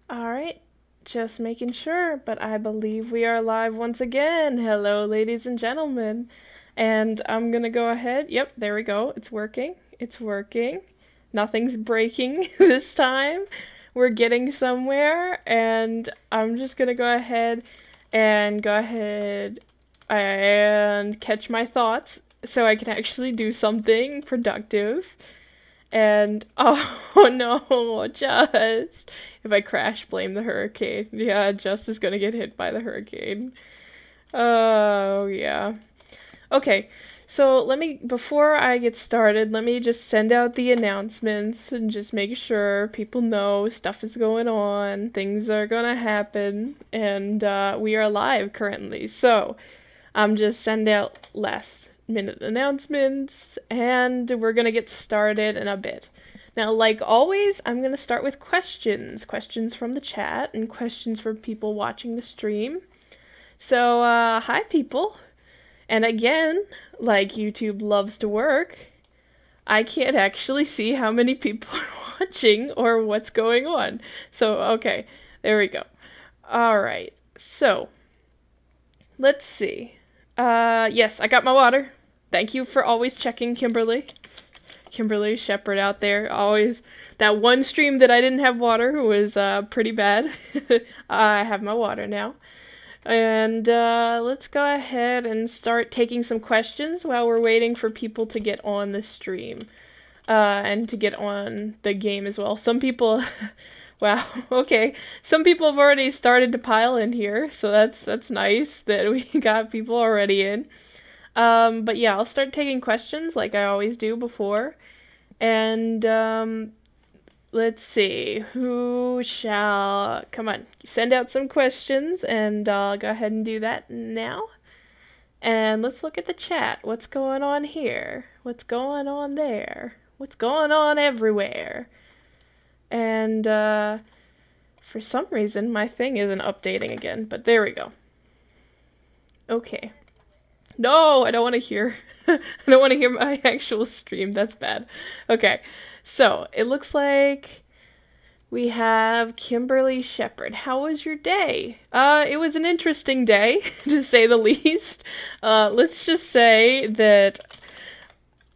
Alright, just making sure, but I believe we are live once again. Hello, ladies and gentlemen. And I'm gonna go ahead. Yep, there we go. It's working. It's working. Nothing's breaking this time. We're getting somewhere, and I'm just gonna go ahead and catch my thoughts so I can actually do something productive. And oh no, just if I crash, blame the hurricane. Yeah, Just is gonna get hit by the hurricane. Oh yeah. Okay, so before I get started, let me just send out the announcements and just make sure people know stuff is going on, things are gonna happen, and we are live currently. So I'm just sending out last-minute announcements, and we're gonna get started in a bit. Now, like always, I'm gonna start with questions from the chat and questions from people watching the stream. So, hi people. And again, like YouTube loves to work, I can't actually see how many people are watching or what's going on. So, okay, there we go. Alright, so, let's see. Yes, I got my water. Thank you for always checking, Kimberly. Kimberly Shepherd out there, always. That one stream that I didn't have water was pretty bad. I have my water now. And let's go ahead and start taking some questions while we're waiting for people to get on the stream. And to get on the game as well. Some people... Wow, okay. Some people have already started to pile in here, so that's nice that we got people already in. But yeah, I'll start taking questions like I always do before. And let's see, who shall... Come on, send out some questions, and I'll go ahead and do that now. And let's look at the chat. What's going on here? What's going on there? What's going on everywhere? And for some reason, my thing isn't updating again, but there we go. Okay. No, I don't want to hear. I don't want to hear my actual stream. That's bad. Okay. So, it looks like we have Kimberly Shepherd. How was your day? It was an interesting day, to say the least. Let's just say that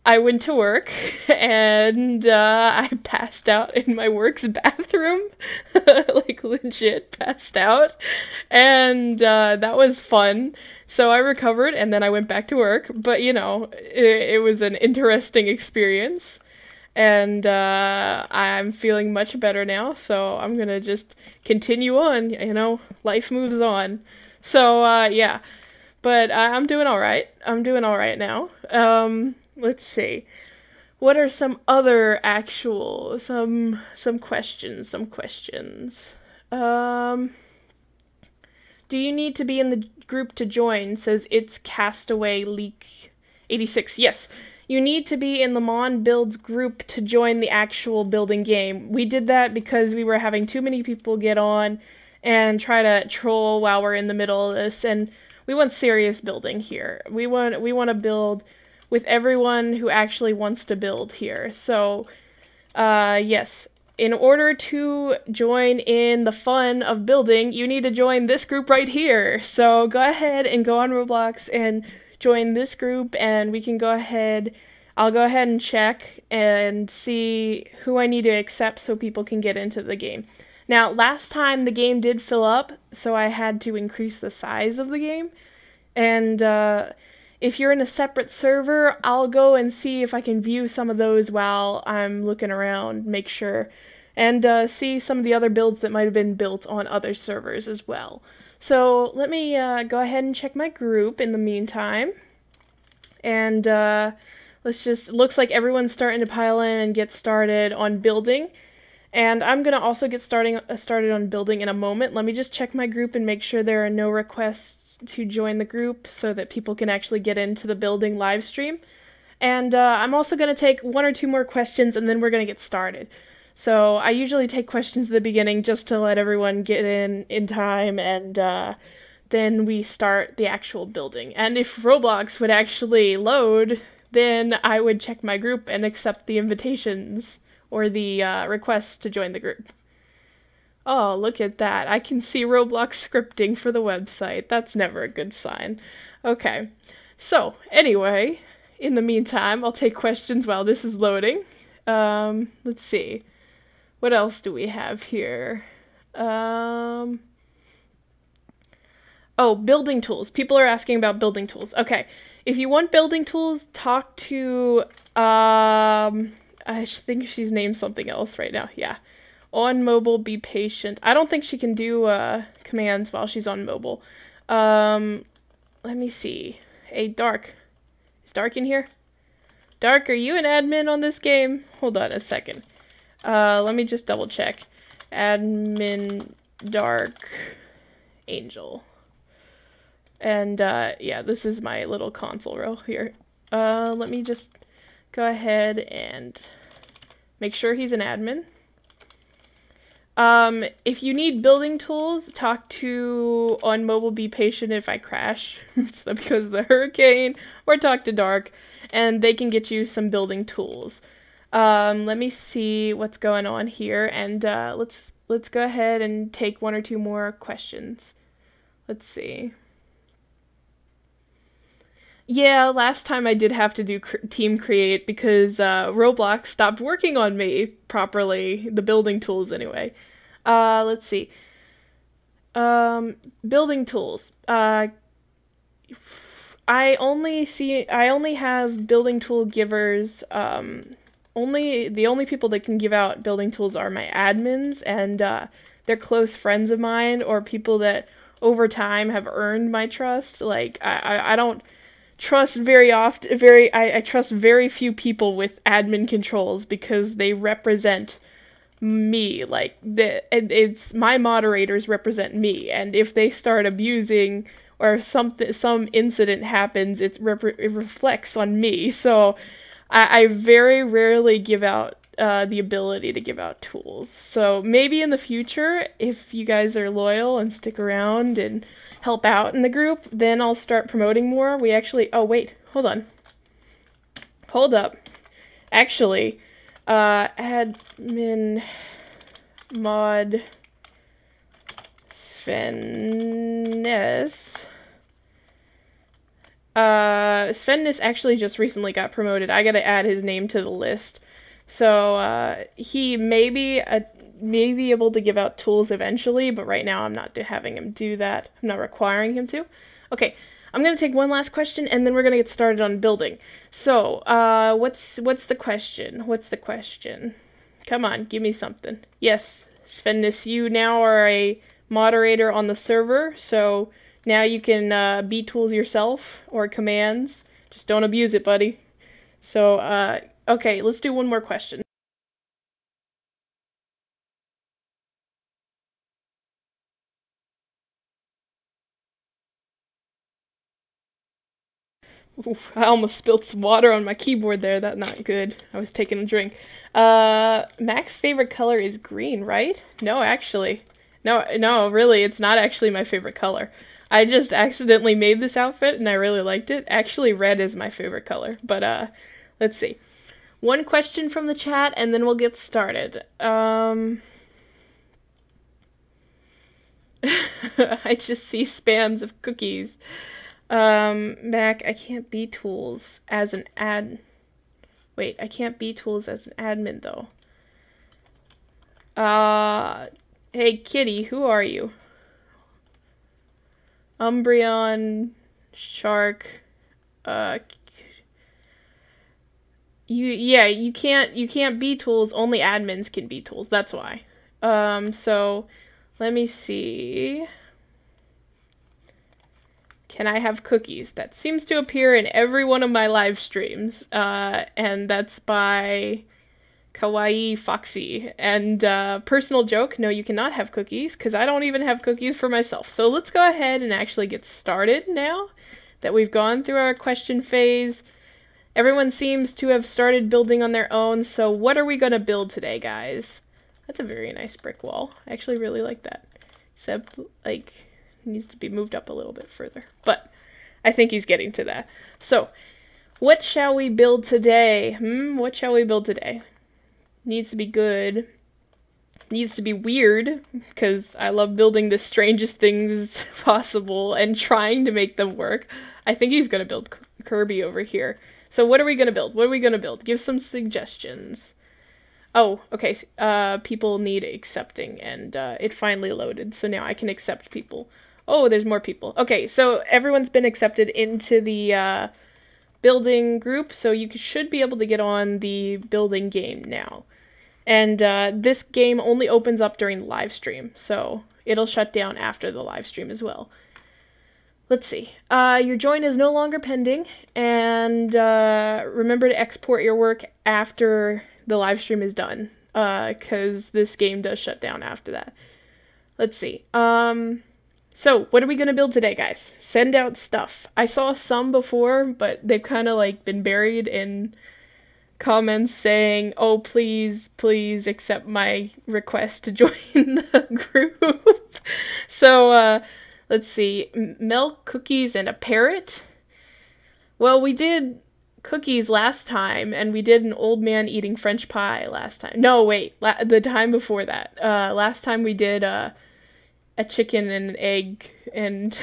I went to work, and I passed out in my work's bathroom. Like, legit passed out. And that was fun. So I recovered, and then I went back to work. But, you know, it was an interesting experience. And I'm feeling much better now, so I'm gonna just continue on, you know, life moves on. So, yeah, but I'm doing alright. I'm doing alright now. Let's see. What are some other some questions, do you need to be in the group to join? Says It's Castaway Leak 86. Yes. You need to be in the Mon Builds group to join the actual building game. We did that because we were having too many people get on and try to troll while we're in the middle of this, and we want serious building here. We want to build with everyone who actually wants to build here. So, yes, in order to join in the fun of building, you need to join this group right here. So go ahead and go on Roblox and join this group, and we can go ahead... I'll go ahead and check and see who I need to accept so people can get into the game. Now, last time the game did fill up, so I had to increase the size of the game. And if you're in a separate server, I'll go and see if I can view some of those while I'm looking around, make sure, and see some of the other builds that might have been built on other servers as well. So let me go ahead and check my group in the meantime. And looks like everyone's starting to pile in and get started on building. And I'm going to also get started on building in a moment. Let me just check my group and make sure there are no requests to join the group so that people can actually get into the building live stream. And I'm also going to take one or two more questions, and then we're going to get started. So I usually take questions at the beginning just to let everyone get in time, and then we start the actual building. And if Roblox would actually load, then I would check my group and accept the invitations or the requests to join the group. Oh, look at that. I can see Roblox scripting for the website. That's never a good sign. Okay. So, anyway, in the meantime, I'll take questions while this is loading. Let's see. What else do we have here? Oh, building tools. People are asking about building tools. Okay. If you want building tools, talk to, I think she's named something else right now. Yeah. On mobile, be patient. I don't think she can do commands while she's on mobile. Let me see. Hey, Dark. Is Dark in here? Dark, are you an admin on this game? Hold on a second. Let me just double check. Admin Dark Angel. And yeah, this is my little console row here. Let me just go ahead and make sure he's an admin. If you need building tools, talk to On Mobile Be Patient if I crash. It's because of the hurricane, or talk to Dark, and they can get you some building tools. Let me see what's going on here, and let's go ahead and take one or two more questions. Let's see. Yeah, last time I did have to do team create because Roblox stopped working on me properly, the building tools anyway. Let's see. Building tools. I only have building tool givers. The only people that can give out building tools are my admins, and they're close friends of mine or people that over time have earned my trust. Like I don't trust very often. I trust very few people with admin controls because they represent me. Like it's my moderators represent me, and if they start abusing or some incident happens, it reflects on me. So I very rarely give out the ability to give out tools. So maybe in the future, if you guys are loyal and stick around and help out in the group, then I'll start promoting more. We actually, oh wait, hold on. Hold up. Actually, admin mod Svennis. Svennis actually just recently got promoted. I gotta add his name to the list. So, he may be able to give out tools eventually, but right now I'm not having him do that. I'm not requiring him to. Okay, I'm gonna take one last question, and then we're gonna get started on building. So, what's the question? What's the question? Come on, give me something. Yes, Svennis, you now are a moderator on the server, so now you can be tools yourself or commands. Just don't abuse it, buddy. So, okay, let's do one more question. Oof, I almost spilled some water on my keyboard there. That's not good. I was taking a drink. Mac's favorite color is green, right? No, actually. No, really, it's not actually my favorite color. I just accidentally made this outfit and I really liked it. Actually, red is my favorite color. But, let's see. One question from the chat and then we'll get started. I just see spams of cookies. Mac, I can't be tools as an Wait, I can't be tools as an admin, though. Hey, Kitty, who are you? Umbreon, Shark, you can't be tools, only admins can be tools, that's why. So, let me see. Can I have cookies? That seems to appear in every one of my live streams, and that's by Kawaii Foxy. And personal joke, no, you cannot have cookies, because I don't even have cookies for myself. So let's go ahead and actually get started now that we've gone through our question phase. Everyone seems to have started building on their own, so what are we going to build today, guys? That's a very nice brick wall. I actually really like that. Except, like, needs to be moved up a little bit further, but I think he's getting to that. So, what shall we build today? What shall we build today? Needs to be good. Needs to be weird, because I love building the strangest things possible and trying to make them work. I think he's gonna build Kirby over here. So what are we gonna build? What are we gonna build? Give some suggestions. Oh, okay. People need accepting, and it finally loaded, so now I can accept people. Oh, there's more people. Okay, so everyone's been accepted into the building group, so you should be able to get on the building game now. And this game only opens up during the live stream, so it'll shut down after the live stream as well. Let's see. Your join is no longer pending, and remember to export your work after the live stream is done, because this game does shut down after that. Let's see. So, what are we going to build today, guys? Send out stuff. I saw some before, but they've kind of, like, been buried in comments saying, oh, please, please accept my request to join the group. So, let's see. Milk, cookies, and a parrot? Well, we did cookies last time, and we did an old man eating French pie last time. No, wait. The time before that. Last time we did, a chicken and an egg, and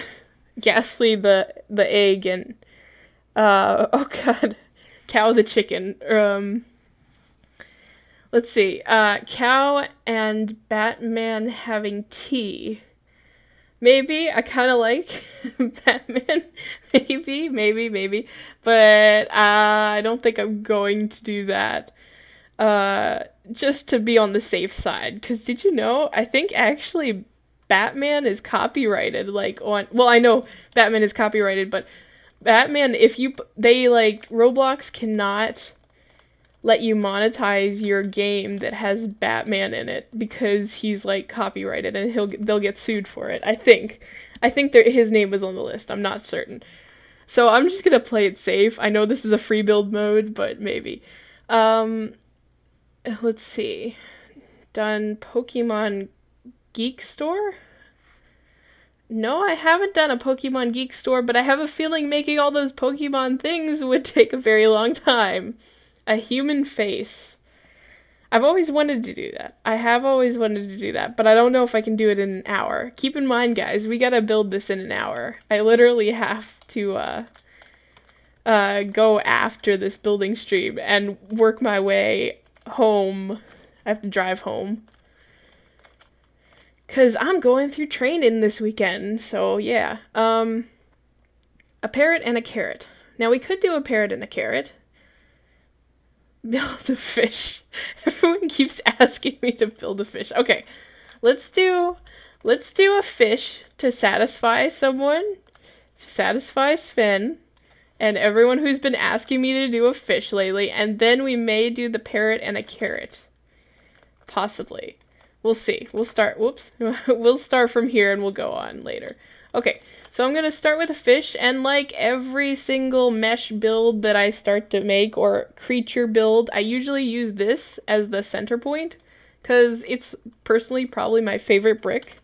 Ghastly the egg, and oh god, Cow the chicken. Let's see, Cow and Batman having tea. Maybe, I kind of like Batman, maybe, but I don't think I'm going to do that, just to be on the safe side, because did you know, I think actually Batman is copyrighted, like, on, well, I know Batman is copyrighted, but Batman, Roblox cannot let you monetize your game that has Batman in it, because he's, like, copyrighted, and they'll get sued for it, I think. His name was on the list, I'm not certain. So I'm just gonna play it safe. I know this is a free build mode, but maybe. Let's see. Done Pokemon Geek Store? No, I haven't done a Pokemon Geek Store, but I have a feeling making all those Pokemon things would take a very long time. A human face. I've always wanted to do that. I have always wanted to do that, but I don't know if I can do it in an hour. Keep in mind, guys, we gotta build this in an hour. I literally have to, go after this building stream and work my way home. I have to drive home. Because I'm going through training this weekend, so yeah. A parrot and a carrot. Now, we could do a parrot and a carrot. Build a fish. Everyone keeps asking me to build a fish. Okay, let's do a fish to satisfy someone, to satisfy Sven, and everyone who's been asking me to do a fish lately, and then we may do the parrot and a carrot. Possibly. We'll see. We'll start from here and we'll go on later. Okay, so I'm gonna start with a fish, and like every single mesh build that I start to make, or creature build, I usually use this as the center point, because it's personally probably my favorite brick,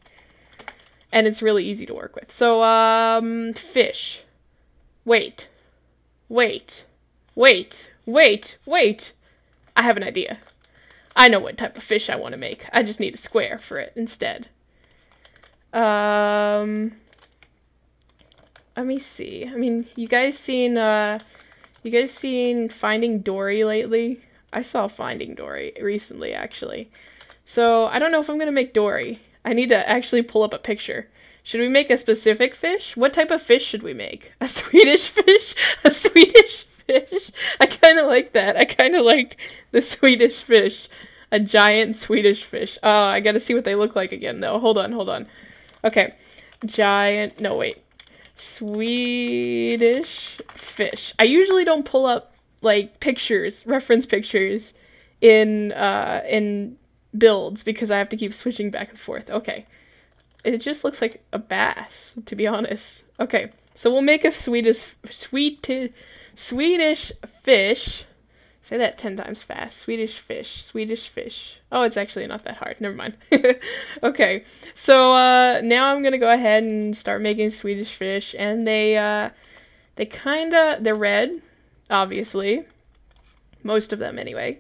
and it's really easy to work with. So, fish. Wait. I have an idea. I know what type of fish I want to make. I just need a square for it instead. Let me see. I mean, you guys seen Finding Dory lately? I saw Finding Dory recently, actually. So, I don't know if I'm gonna make Dory. I need to actually pull up a picture. Should we make a specific fish? What type of fish should we make? A Swedish fish? A Swedish fish? I kind of like that. I kind of like the Swedish fish. A giant Swedish fish. Oh, I gotta see what they look like again, though. Hold on. Okay. Giant... No, wait. Swedish fish. I usually don't pull up, like, pictures, reference pictures, in builds, because I have to keep switching back and forth. Okay. It just looks like a bass, to be honest. Okay. So we'll make a Swedish fish. Say that 10 times fast. Swedish fish. Oh, it's actually not that hard. Never mind. Okay, so now I'm gonna go ahead and start making Swedish fish, and they're red, obviously. Most of them, anyway.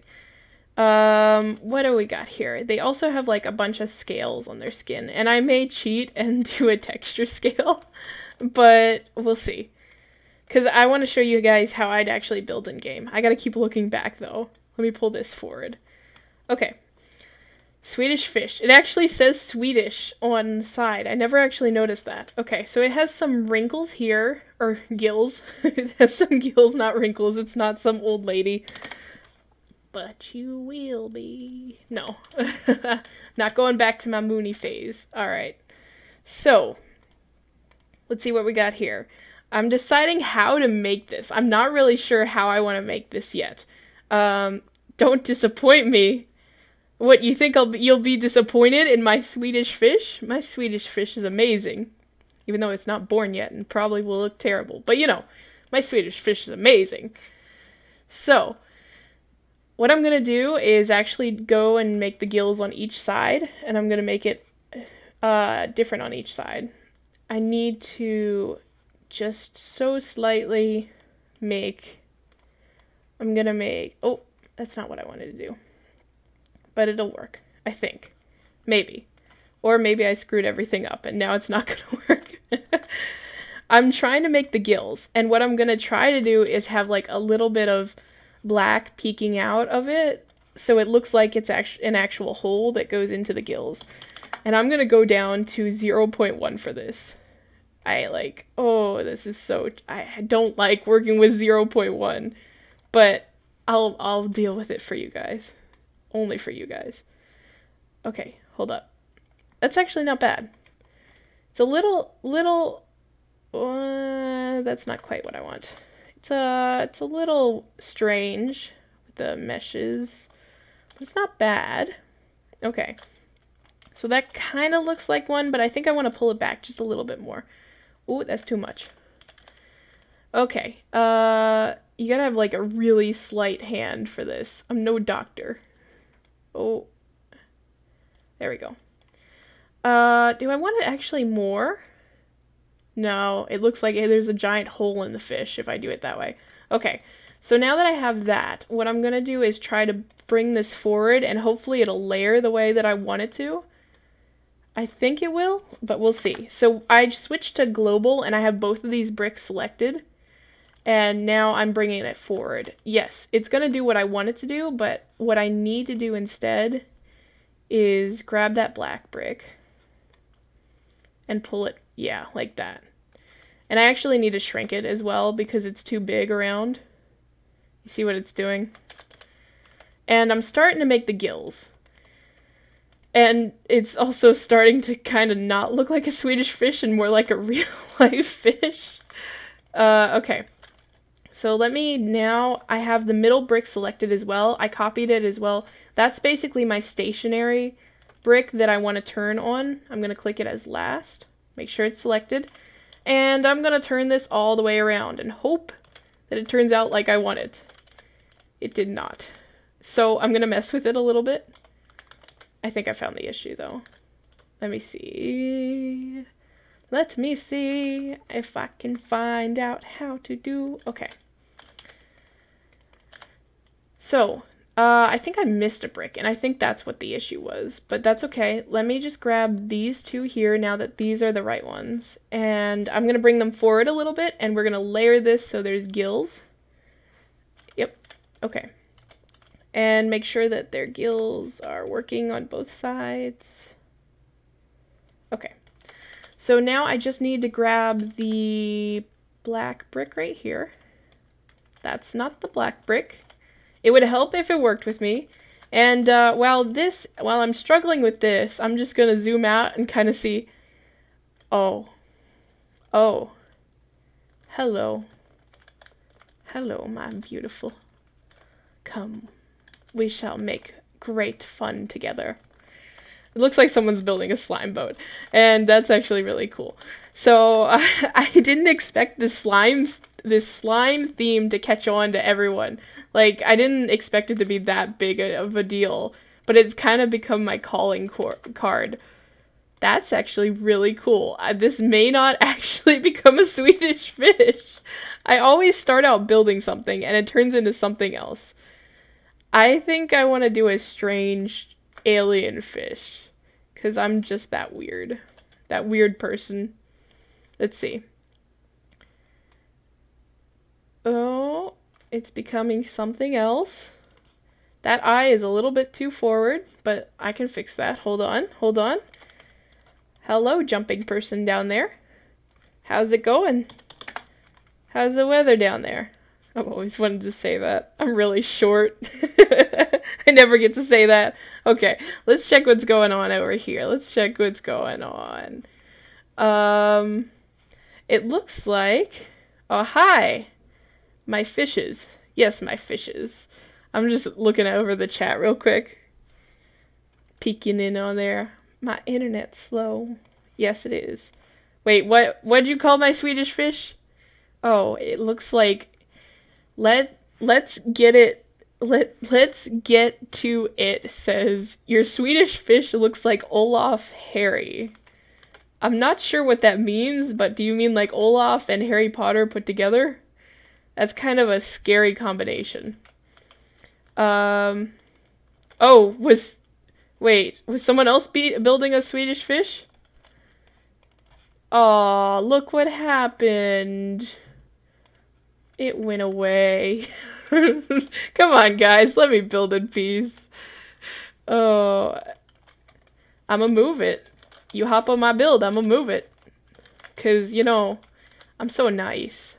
What do we got here? They also have like a bunch of scales on their skin, and I may cheat and do a texture scale, but we'll see. Because I want to show you guys how I'd actually build in game. I gotta keep looking back though. Let me pull this forward. Okay. Swedish fish. It actually says Swedish on the side. I never actually noticed that. Okay, so it has some wrinkles here, or gills. It has some gills, not wrinkles. It's not some old lady. But you will be. No. Not going back to my Mooney phase. Alright. So, let's see what we got here. I'm deciding how to make this. I'm not really sure how I want to make this yet. Don't disappoint me. What, you think you'll be disappointed in my Swedish fish? My Swedish fish is amazing. Even though it's not born yet and probably will look terrible. But you know, my Swedish fish is amazing. So, what I'm going to do is actually go and make the gills on each side. And I'm going to make it different on each side. I need to just so slightly make... I'm going to make... Oh, that's not what I wanted to do. But it'll work, I think. Maybe. Or maybe I screwed everything up and now it's not going to work. I'm trying to make the gills. And what I'm going to try to do is have like a little bit of black peeking out of it. So it looks like it's an actual hole that goes into the gills. And I'm going to go down to 0.1 for this. This is so... I don't like working with 0.1. But I'll deal with it for you guys. Only for you guys. Okay, hold up. That's actually not bad. It's a little, that's not quite what I want. It's a little strange with the meshes, but it's not bad. Okay. So that kind of looks like one, but I think I want to pull it back just a little bit more. Ooh, that's too much. Okay. You gotta have like a really slight hand for this. I'm no doctor. Oh, there we go. Do I want it actually more? No, it looks like there's a giant hole in the fish if I do it that way. Okay, so now that I have that, what I'm going to do is try to bring this forward and hopefully it'll layer the way that I want it to. I think it will, but we'll see. So I switched to global and I have both of these bricks selected. And now I'm bringing it forward. Yes, it's going to do what I want it to do, but what I need to do instead is grab that black brick and pull it, yeah, like that. And I actually need to shrink it as well because it's too big around. You see what it's doing? And I'm starting to make the gills. And it's also starting to kind of not look like a Swedish fish and more like a real life fish. Okay. So I have the middle brick selected as well. I copied it as well. That's basically my stationary brick that I want to turn on. I'm going to click it as last. Make sure it's selected. And I'm going to turn this all the way around and hope that it turns out like I want it. It did not. So I'm going to mess with it a little bit. I think I found the issue though. Let me see. Let me see if I can find out how to do... Okay. So, I think I missed a brick, and I think that's what the issue was. But that's okay. Let me just grab these two here now that these are the right ones. And I'm going to bring them forward a little bit, and we're going to layer this so there's gills. Yep. Okay. And make sure that their gills are working on both sides. Okay. So now I just need to grab the black brick right here. That's not the black brick. It would help if it worked with me. And while I'm struggling with this, I'm just going to zoom out and kind of see. Oh. Oh. Hello. Hello, my beautiful. Come. We shall make great fun together. It looks like someone's building a slime boat, and that's actually really cool. So I didn't expect this slime theme to catch on to everyone. Like, I didn't expect it to be that big of a deal, but it's kind of become my calling card. That's actually really cool. This may not actually become a Swedish fish. I always start out building something, and it turns into something else. I think I want to do a strange alien fish. Because I'm just that weird. That weird person. Let's see. Oh, it's becoming something else. That eye is a little bit too forward, but I can fix that. Hold on, hold on. Hello, jumping person down there. How's it going? How's the weather down there? I've always wanted to say that. I'm really short. I never get to say that. Okay, let's check what's going on over here. Let's check what's going on. It looks like... Oh, hi! My fishes. Yes, my fishes. I'm just looking over the chat real quick. Peeking in on there. My internet's slow. Yes, it is. Wait, what'd you call my Swedish fish? Oh, it looks like... Let's get to it, says, your Swedish fish looks like Olaf Harry. I'm not sure what that means, but do you mean like Olaf and Harry Potter put together? That's kind of a scary combination. Oh, was someone else building a Swedish fish? Aw, look what happened. It went away. Come on, guys, let me build in peace. Oh, I'ma move it. You hop on my build, I'ma move it. 'Cause, you know, I'm so nice.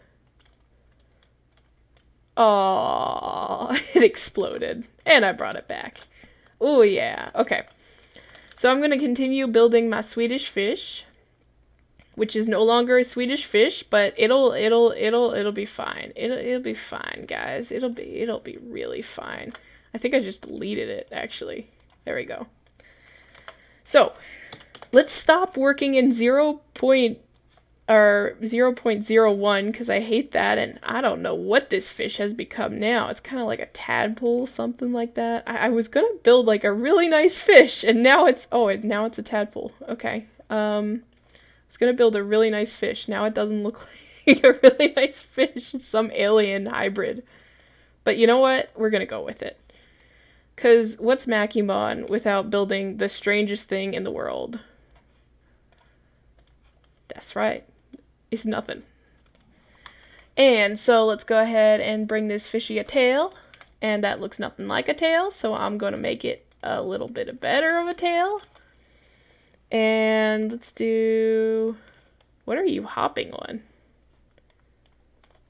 Oh, it exploded. And I brought it back. Oh, yeah. Okay. So I'm gonna continue building my Swedish fish, which is no longer a Swedish fish, but it'll be fine. It'll be fine, guys. It'll be really fine. I think I just deleted it, actually. There we go. So, let's stop working in 0.01 because I hate that, and I don't know what this fish has become now. It's kind of like a tadpole, something like that. I was gonna build like a really nice fish, and now it's now it's a tadpole. Okay. I was gonna build a really nice fish. Now it doesn't look like a really nice fish. It's some alien hybrid. But you know what? We're gonna go with it. Cause what's Makimon without building the strangest thing in the world? That's right. It's nothing. And so let's go ahead and bring this fishy a tail. And that looks nothing like a tail, so I'm gonna make it a little bit better of a tail. And let's do... What are you hopping on?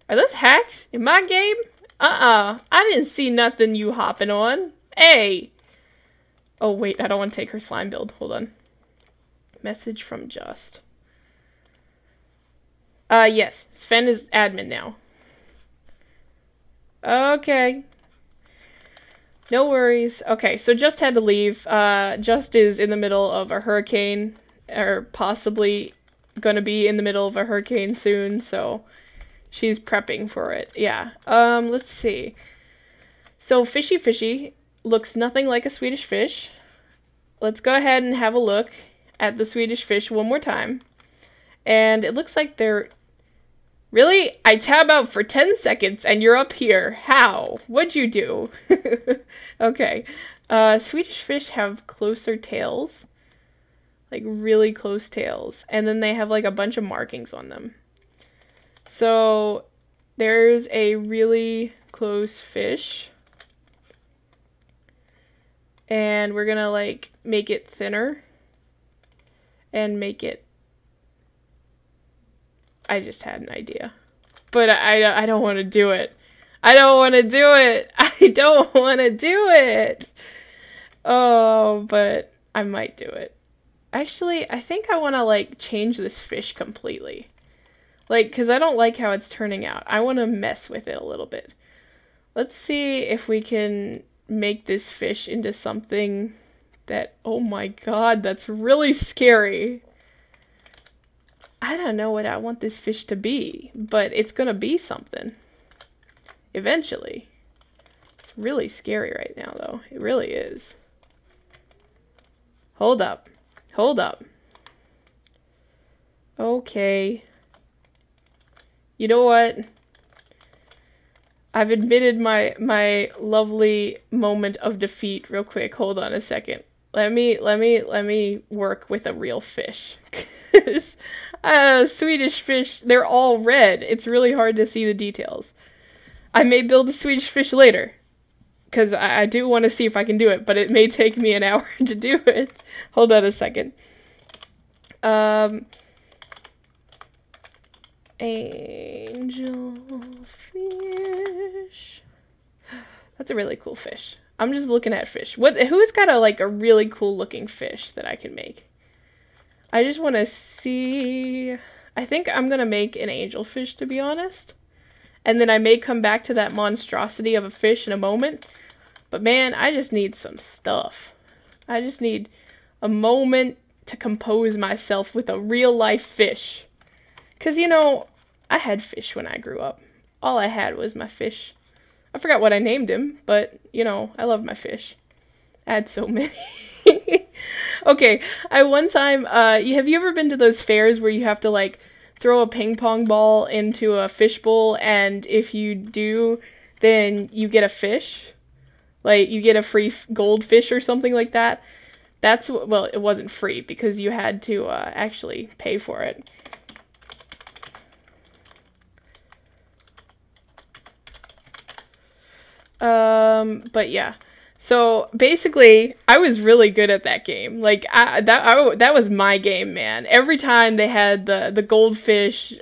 Are those hacks in my game? I didn't see nothing you hopping on. Hey! Oh, wait, I don't want to take her slime build. Hold on. Message from Just. Yes. Sven is admin now. Okay. No worries. Okay, so Just had to leave. Just is in the middle of a hurricane, or possibly gonna be in the middle of a hurricane soon, so she's prepping for it. Yeah. Let's see. So Fishy Fishy looks nothing like a Swedish fish. Let's go ahead and have a look at the Swedish fish one more time. And it looks like they're... Really? I tab out for 10 seconds and you're up here. How? What'd you do? Okay. Swedish fish have closer tails. Like really close tails. And then they have like a bunch of markings on them. So there's a really close fish. And we're gonna like make it thinner. And make it... I just had an idea. But I don't want to do it. I don't want to do it. I don't want to do it. Oh, but I might do it. Actually, I think I want to, like, change this fish completely. Like, because I don't like how it's turning out. I want to mess with it a little bit. Let's see if we can make this fish into something that... Oh my god, that's really scary. I don't know what I want this fish to be, but it's gonna be something. Eventually. It's really scary right now, though. It really is. Hold up. Hold up. Okay. You know what? I've admitted my lovely moment of defeat real quick. Hold on a second. Let me work with a real fish. 'Cause Swedish fish, they're all red. It's really hard to see the details. I may build a Swedish fish later, because I do want to see if I can do it, but it may take me an hour to do it. Hold on a second. Angel fish. That's a really cool fish. I'm just looking at fish. Who's got a really cool looking fish that I can make? I just want to see. I think I'm gonna make an angelfish, to be honest. And then I may come back to that monstrosity of a fish in a moment. But man, I just need some stuff. I just need a moment to compose myself with a real life fish. 'Cause you know, I had fish when I grew up. All I had was my fish. I forgot what I named him, but you know, I love my fish. I had so many. Okay, one time, have you ever been to those fairs where you have to like throw a ping pong ball into a fish bowl, and if you do, then you get a fish? Like, you get a free goldfish or something like that? Well, it wasn't free because you had to actually pay for it. But yeah. So basically, I was really good at that game. Like that was my game, man. Every time they had the goldfish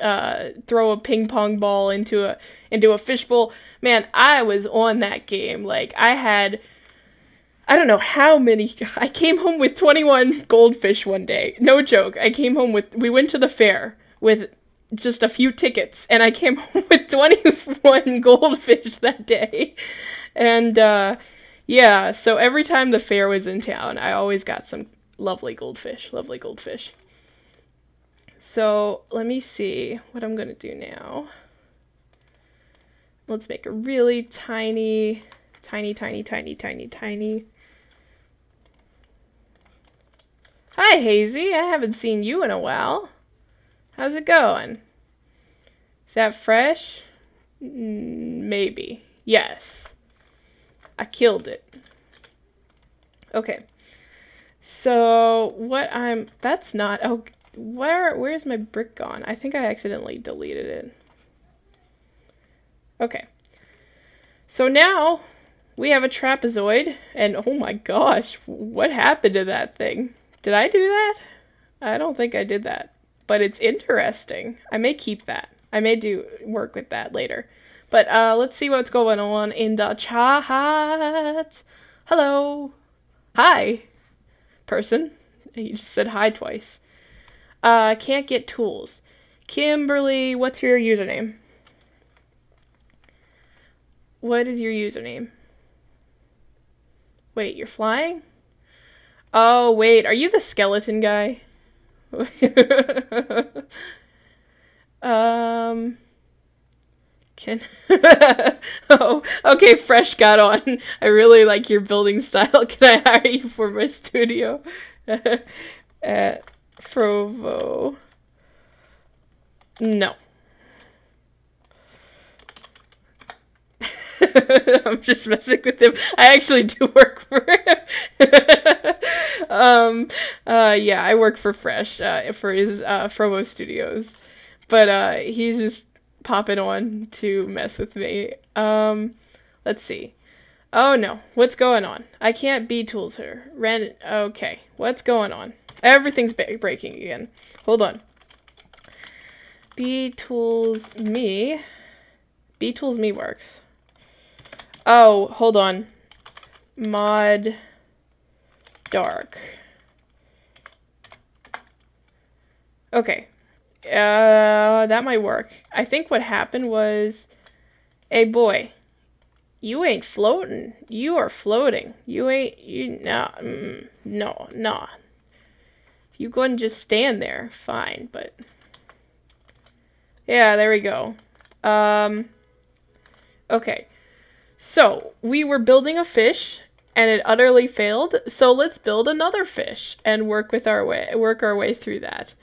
throw a ping pong ball into a fishbowl, man, I was on that game. Like I don't know how many. I came home with 21 goldfish one day. No joke. We went to the fair with just a few tickets, and I came home with 21 goldfish that day. And yeah, so every time the fair was in town, I always got some lovely goldfish. Lovely goldfish. So let me see what I'm gonna do now. Let's make a really tiny. Hi, Hazy. I haven't seen you in a while. How's it going? Is that fresh? Maybe. Yes. I killed it. Okay. So, that's not, oh, where's my brick gone? I think I accidentally deleted it. Okay. So now, we have a trapezoid, and oh my gosh, what happened to that thing? Did I do that? I don't think I did that. But it's interesting. I may keep that. I may do work with that later. But let's see what's going on in the chat. Hello. Hi, person. You just said hi twice. Can't get tools. Kimberly, what's your username? What is your username? Wait, you're flying? Oh, wait, are you the skeleton guy? Oh, okay, Fresh got on. I really like your building style. Can I hire you for my studio? At Frovo. No. I'm just messing with him. I actually do work for him. Yeah, I work for Fresh, for his, Frovo Studios. But, he's just popping on to mess with me. Let's see. Oh no, what's going on? I can't B-tools her. Okay, what's going on? Everything's breaking again. Hold on. B-tools me. B-tools me works. Oh, hold on. Mod dark. Okay. That might work. I think what happened was, hey boy, you ain't floating. You are floating. No. You go and just stand there, fine, but yeah, there we go. Okay. So, we were building a fish, and it utterly failed, so let's build another fish, and work our way through that.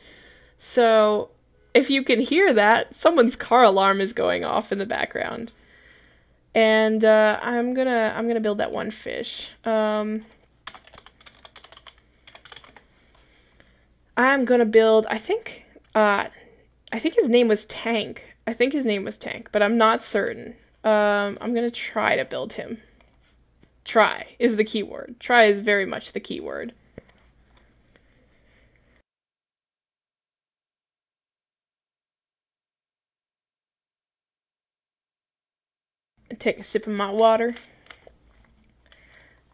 So, if you can hear that, someone's car alarm is going off in the background. And I'm gonna build that one fish. I'm gonna build, I think his name was Tank. I think his name was Tank, but I'm not certain. I'm gonna try to build him. Try is the key word. Try is very much the key word. Take a sip of my water.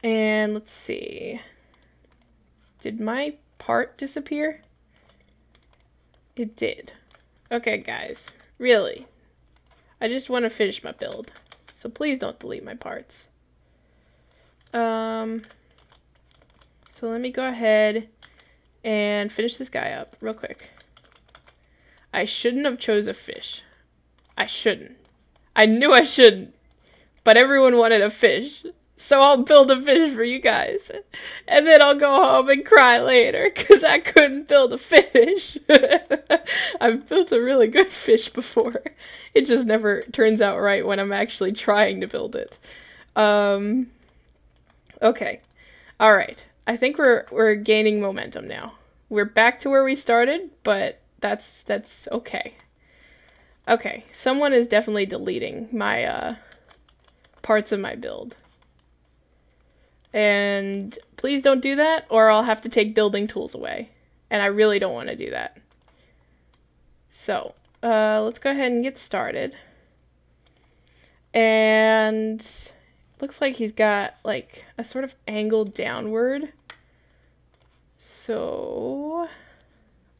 And let's see. Did my part disappear? It did. Okay, guys. Really. I just want to finish my build. So please don't delete my parts. So let me go ahead and finish this guy up real quick. I shouldn't have chose a fish. I shouldn't. I knew I shouldn't. But everyone wanted a fish. So I'll build a fish for you guys. And then I'll go home and cry later because I couldn't build a fish. I've built a really good fish before. It just never turns out right when I'm actually trying to build it. Okay. Alright. I think we're gaining momentum now. We're back to where we started, but that's okay. Okay. Someone is definitely deleting my parts of my build. And please don't do that, or I'll have to take building tools away. And I really don't want to do that. So, let's go ahead and get started. And looks like he's got like a sort of angle downward. So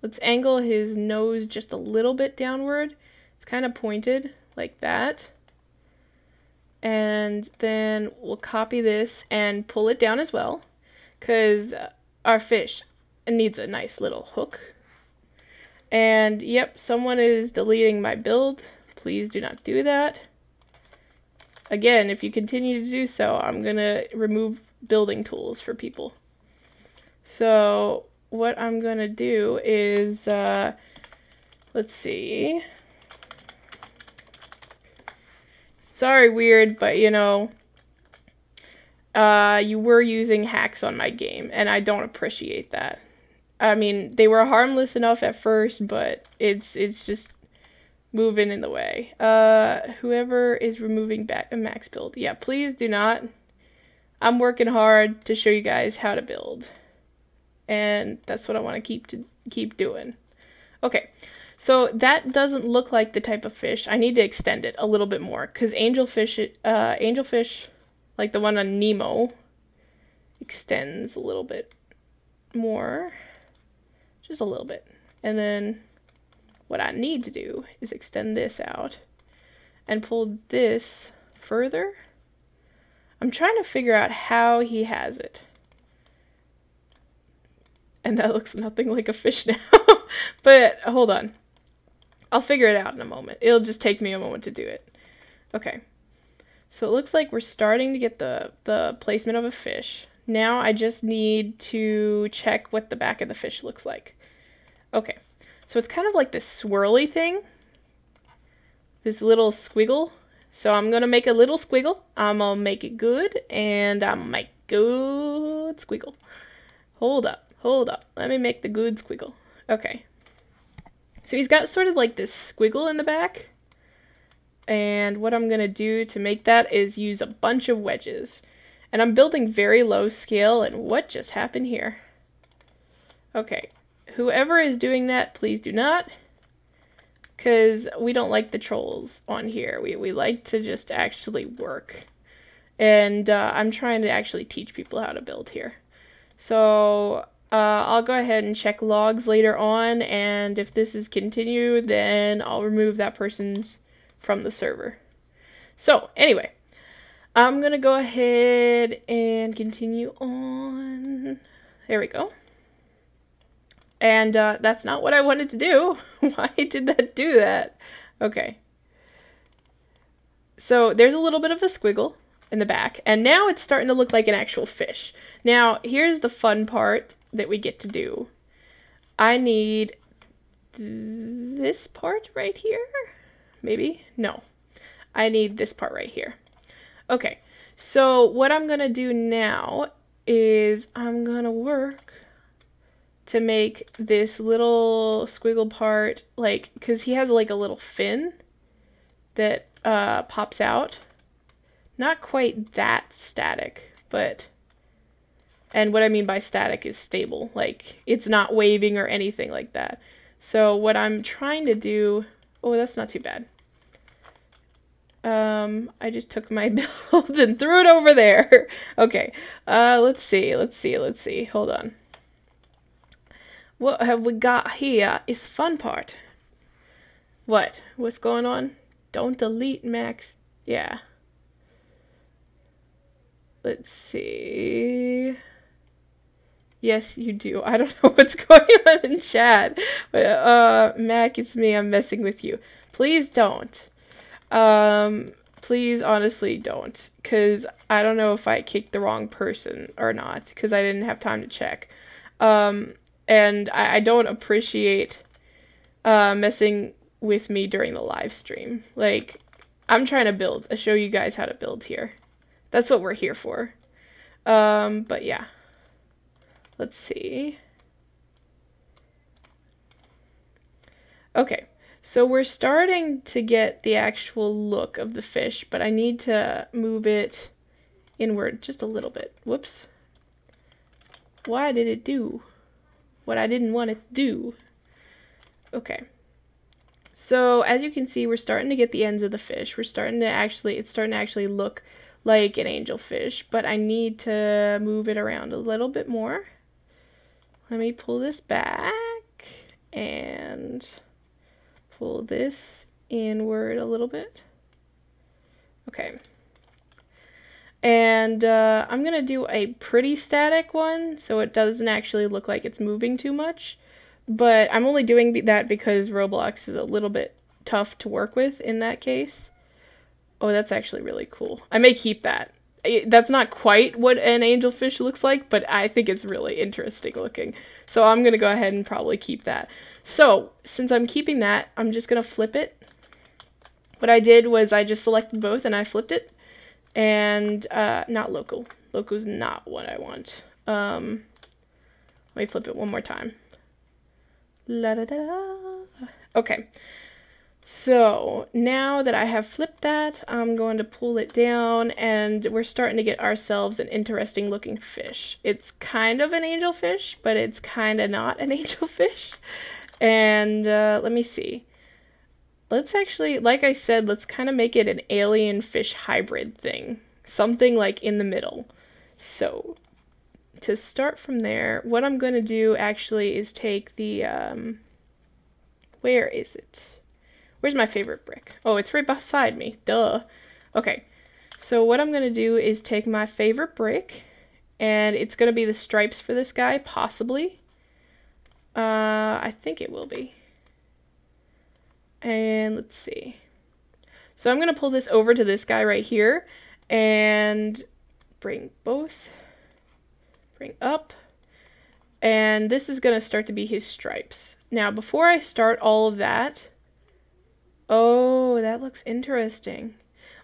let's angle his nose just a little bit downward. It's kind of pointed like that. And then we'll copy this and pull it down as well, because our fish needs a nice little hook. And yep, someone is deleting my build. Please do not do that. Again, if you continue to do so, I'm going to remove building tools for people. So what I'm going to do is, let's see. Sorry, Weird, but you know, you were using hacks on my game, and I don't appreciate that. I mean, they were harmless enough at first, but it's just moving in the way. Whoever is removing back a max build, yeah, please do not. I'm working hard to show you guys how to build, and that's what I want to keep doing. Okay. So that doesn't look like the type of fish. I need to extend it a little bit more, because angelfish, like the one on Nemo, extends a little bit more, just a little bit. And then what I need to do is extend this out and pull this further. I'm trying to figure out how he has it. And that looks nothing like a fish now. But hold on. I'll figure it out in a moment. It'll just take me a moment to do it. Okay. So it looks like we're starting to get the placement of a fish. Now I just need to check what the back of the fish looks like. Okay. So it's kind of like this swirly thing. This little squiggle. So I'm going to make a little squiggle. I'm going to make it good. And I'm going to make good squiggle. Hold up. Hold up. Let me make the good squiggle. Okay. So he's got sort of like this squiggle in the back. And what I'm going to do to make that is use a bunch of wedges. And I'm building very low scale, and what just happened here? Okay. Whoever is doing that, please do not. Because we don't like the trolls on here. We like to just actually work. And I'm trying to actually teach people how to build here. So I'll go ahead and check logs later on, and if this is continued, then I'll remove that person's from the server. So, anyway, I'm gonna go ahead and continue on. There we go. And that's not what I wanted to do. Why did that do that? Okay. So, there's a little bit of a squiggle in the back, and now it's starting to look like an actual fish. Now, here's the fun part that we get to do. I need this part right here. Maybe? No. I need this part right here. Okay, so what I'm gonna do now is I'm gonna work to make this little squiggle part, like, because he has like a little fin that pops out. Not quite that static, but, and what I mean by static is stable, like it's not waving or anything like that. So what I'm trying to do, oh, that's not too bad. I just took my build and threw it over there. Okay, let's see. Hold on. What have we got here is the fun part. What? What's going on? Don't delete, Max. Yeah. Let's see. Yes, you do. I don't know what's going on in chat. But, Mac, it's me. I'm messing with you. Please don't. Please honestly don't. Because I don't know if I kicked the wrong person or not. Because I didn't have time to check. And I don't appreciate messing with me during the live stream. Like, I'm trying to build. Show you guys how to build here. That's what we're here for. But yeah. Let's see. Okay, so we're starting to get the actual look of the fish, but I need to move it inward just a little bit. Whoops. Why did it do what I didn't want it to do? Okay. So as you can see, we're starting to get the ends of the fish. It's starting to actually look like an angelfish, but I need to move it around a little bit more. Let me pull this back and pull this inward a little bit. Okay. And I'm going to do a pretty static one, so it doesn't actually look like it's moving too much. But I'm only doing that because Roblox is a little bit tough to work with in that case. Oh, that's actually really cool. I may keep that. That's not quite what an angelfish looks like, but I think it's really interesting looking. So I'm going to go ahead and probably keep that. So, since I'm keeping that, I'm just going to flip it. What I did was I just selected both and I flipped it. And, not local. Local's not what I want. Let me flip it one more time. La da da da. Okay. So, now that I have flipped that, I'm going to pull it down, and we're starting to get ourselves an interesting looking fish. It's kind of an angelfish, but it's kind of not an angelfish. And, let me see. Let's actually, like I said, let's kind of make it an alien fish hybrid thing. Something like in the middle. So, to start from there, what I'm going to do actually is take the, where is it? Where's my favorite brick? Oh, it's right beside me. Duh. Okay. So what I'm going to do is take my favorite brick, and it's going to be the stripes for this guy, possibly. I think it will be. And let's see. So I'm going to pull this over to this guy right here, and bring both. Bring up. And this is going to start to be his stripes. Now, before I start all of that, oh, that looks interesting.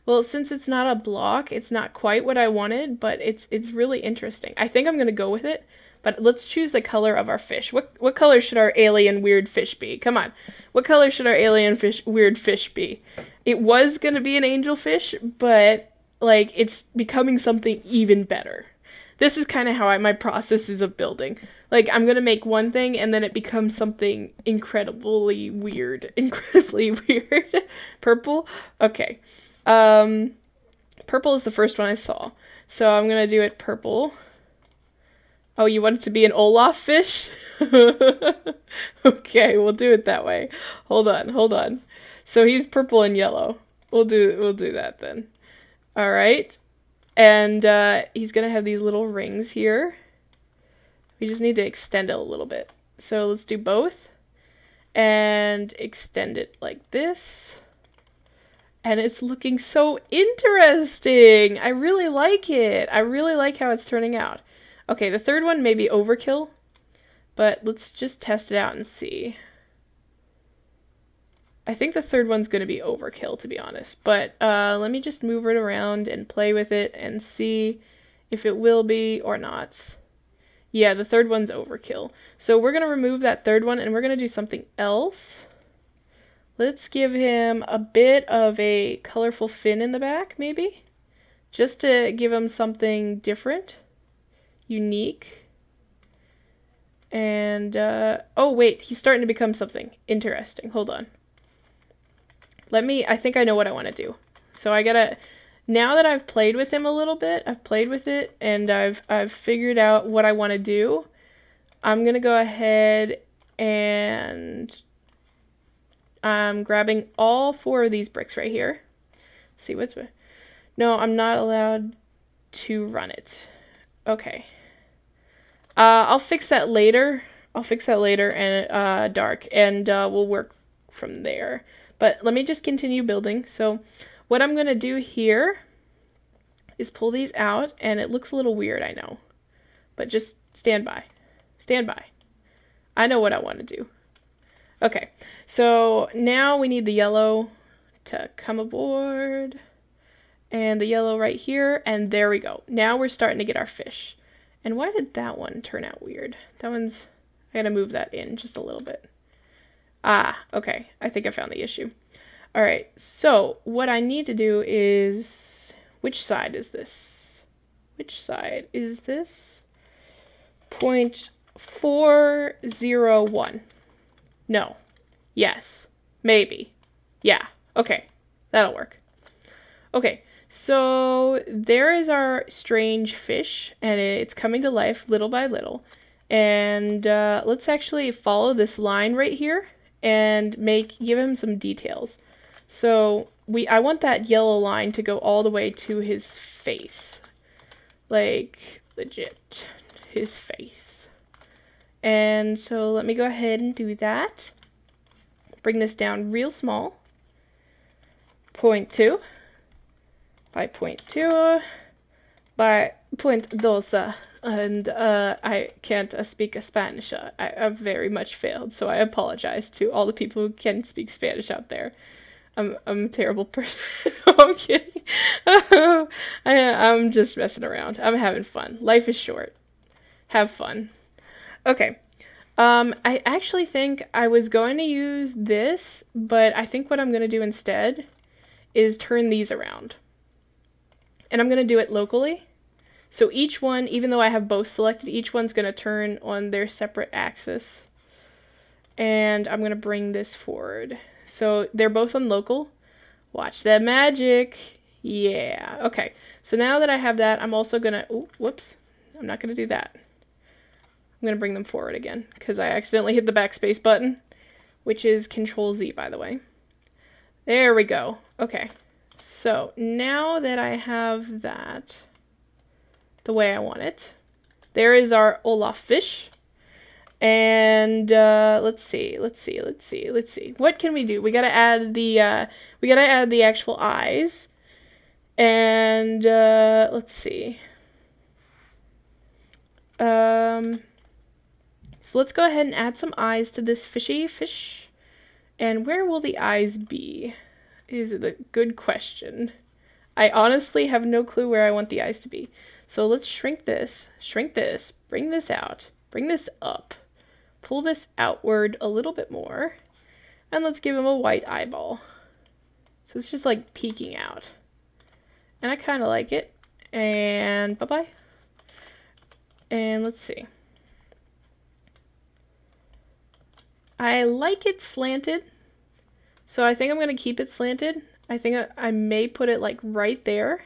Well, since it's not a block, it's not quite what I wanted, but it's really interesting. I think I'm going to go with it, but let's choose the color of our fish. What color should our alien weird fish be? Come on. What color should our alien weird fish be? It was going to be an angelfish, but, like, it's becoming something even better. This is kind of how my process is of building. Like, I'm going to make one thing, and then it becomes something incredibly weird. Incredibly weird. Purple? Okay. Purple is the first one I saw. So I'm going to do it purple. Oh, you want it to be an Olaf fish? Okay, we'll do it that way. Hold on. So he's purple and yellow. We'll do that then. All right. And he's going to have these little rings here. We just need to extend it a little bit. So let's do both. And extend it like this. And it's looking so interesting. I really like it. I really like how it's turning out. Okay, the third one may be overkill. But let's just test it out and see. I think the third one's going to be overkill, to be honest. But let me just move it around and play with it and see if it will be or not. Yeah, the third one's overkill. So we're going to remove that third one and we're going to do something else. Let's give him a bit of a colorful fin in the back, maybe? Just to give him something different, unique. And, oh wait, he's starting to become something interesting. Hold on. I think I know what I want to do. So now that I've played with him a little bit, I've played with it, and I've figured out what I want to do. I'm going to go ahead and I'm grabbing all 4 of these bricks right here. See what's... No, I'm not allowed to run it. Okay. I'll fix that later. I'll fix that later and dark, and we'll work from there. But let me just continue building. So what I'm going to do here is pull these out, and it looks a little weird, I know. But just stand by. Stand by. I know what I want to do. Okay, so now we need the yellow to come aboard, and the yellow right here, and there we go. Now we're starting to get our fish. And why did that one turn out weird? That one's, I gotta move that in just a little bit. Ah, okay, I think I found the issue. All right, so what I need to do is, which side is this? Which side is this? 0.401. No. Yes. Maybe. Yeah. Okay. That'll work. Okay. So there is our strange fish, and it's coming to life little by little. And let's actually follow this line right here and give him some details. So I want that yellow line to go all the way to his face. Like, legit. His face. And so let me go ahead and do that. Bring this down real small. 0.2 by 0.2 by 0.2. And I can't speak Spanish. I've very much failed, so I apologize to all the people who can speak Spanish out there. I'm a terrible person. I'm kidding. I'm just messing around. I'm having fun. Life is short. Have fun. Okay, I actually think I was going to use this, but I think what I'm going to do instead is turn these around. And I'm going to do it locally. So each one, even though I have both selected, each one's going to turn on their separate axis. And I'm going to bring this forward. So they're both on local. Watch that magic. Yeah, okay. So now that I have that, I'm also going to, oh, whoops, I'm not going to do that. I'm going to bring them forward again, because I accidentally hit the backspace button, which is Control-Z, by the way. There we go. Okay, so now that I have that the way I want it, there is our Olaf fish. And let's see. What can we do? We gotta add the actual eyes. And let's see. So let's go ahead and add some eyes to this fishy fish. And where will the eyes be? Is a good question. I honestly have no clue where I want the eyes to be. So let's shrink this, bring this out, bring this up, pull this outward a little bit more, and let's give him a white eyeball. So it's just like peeking out. And I kind of like it. And bye-bye. And let's see. I like it slanted, so I think I'm going to keep it slanted. I think I may put it like right there,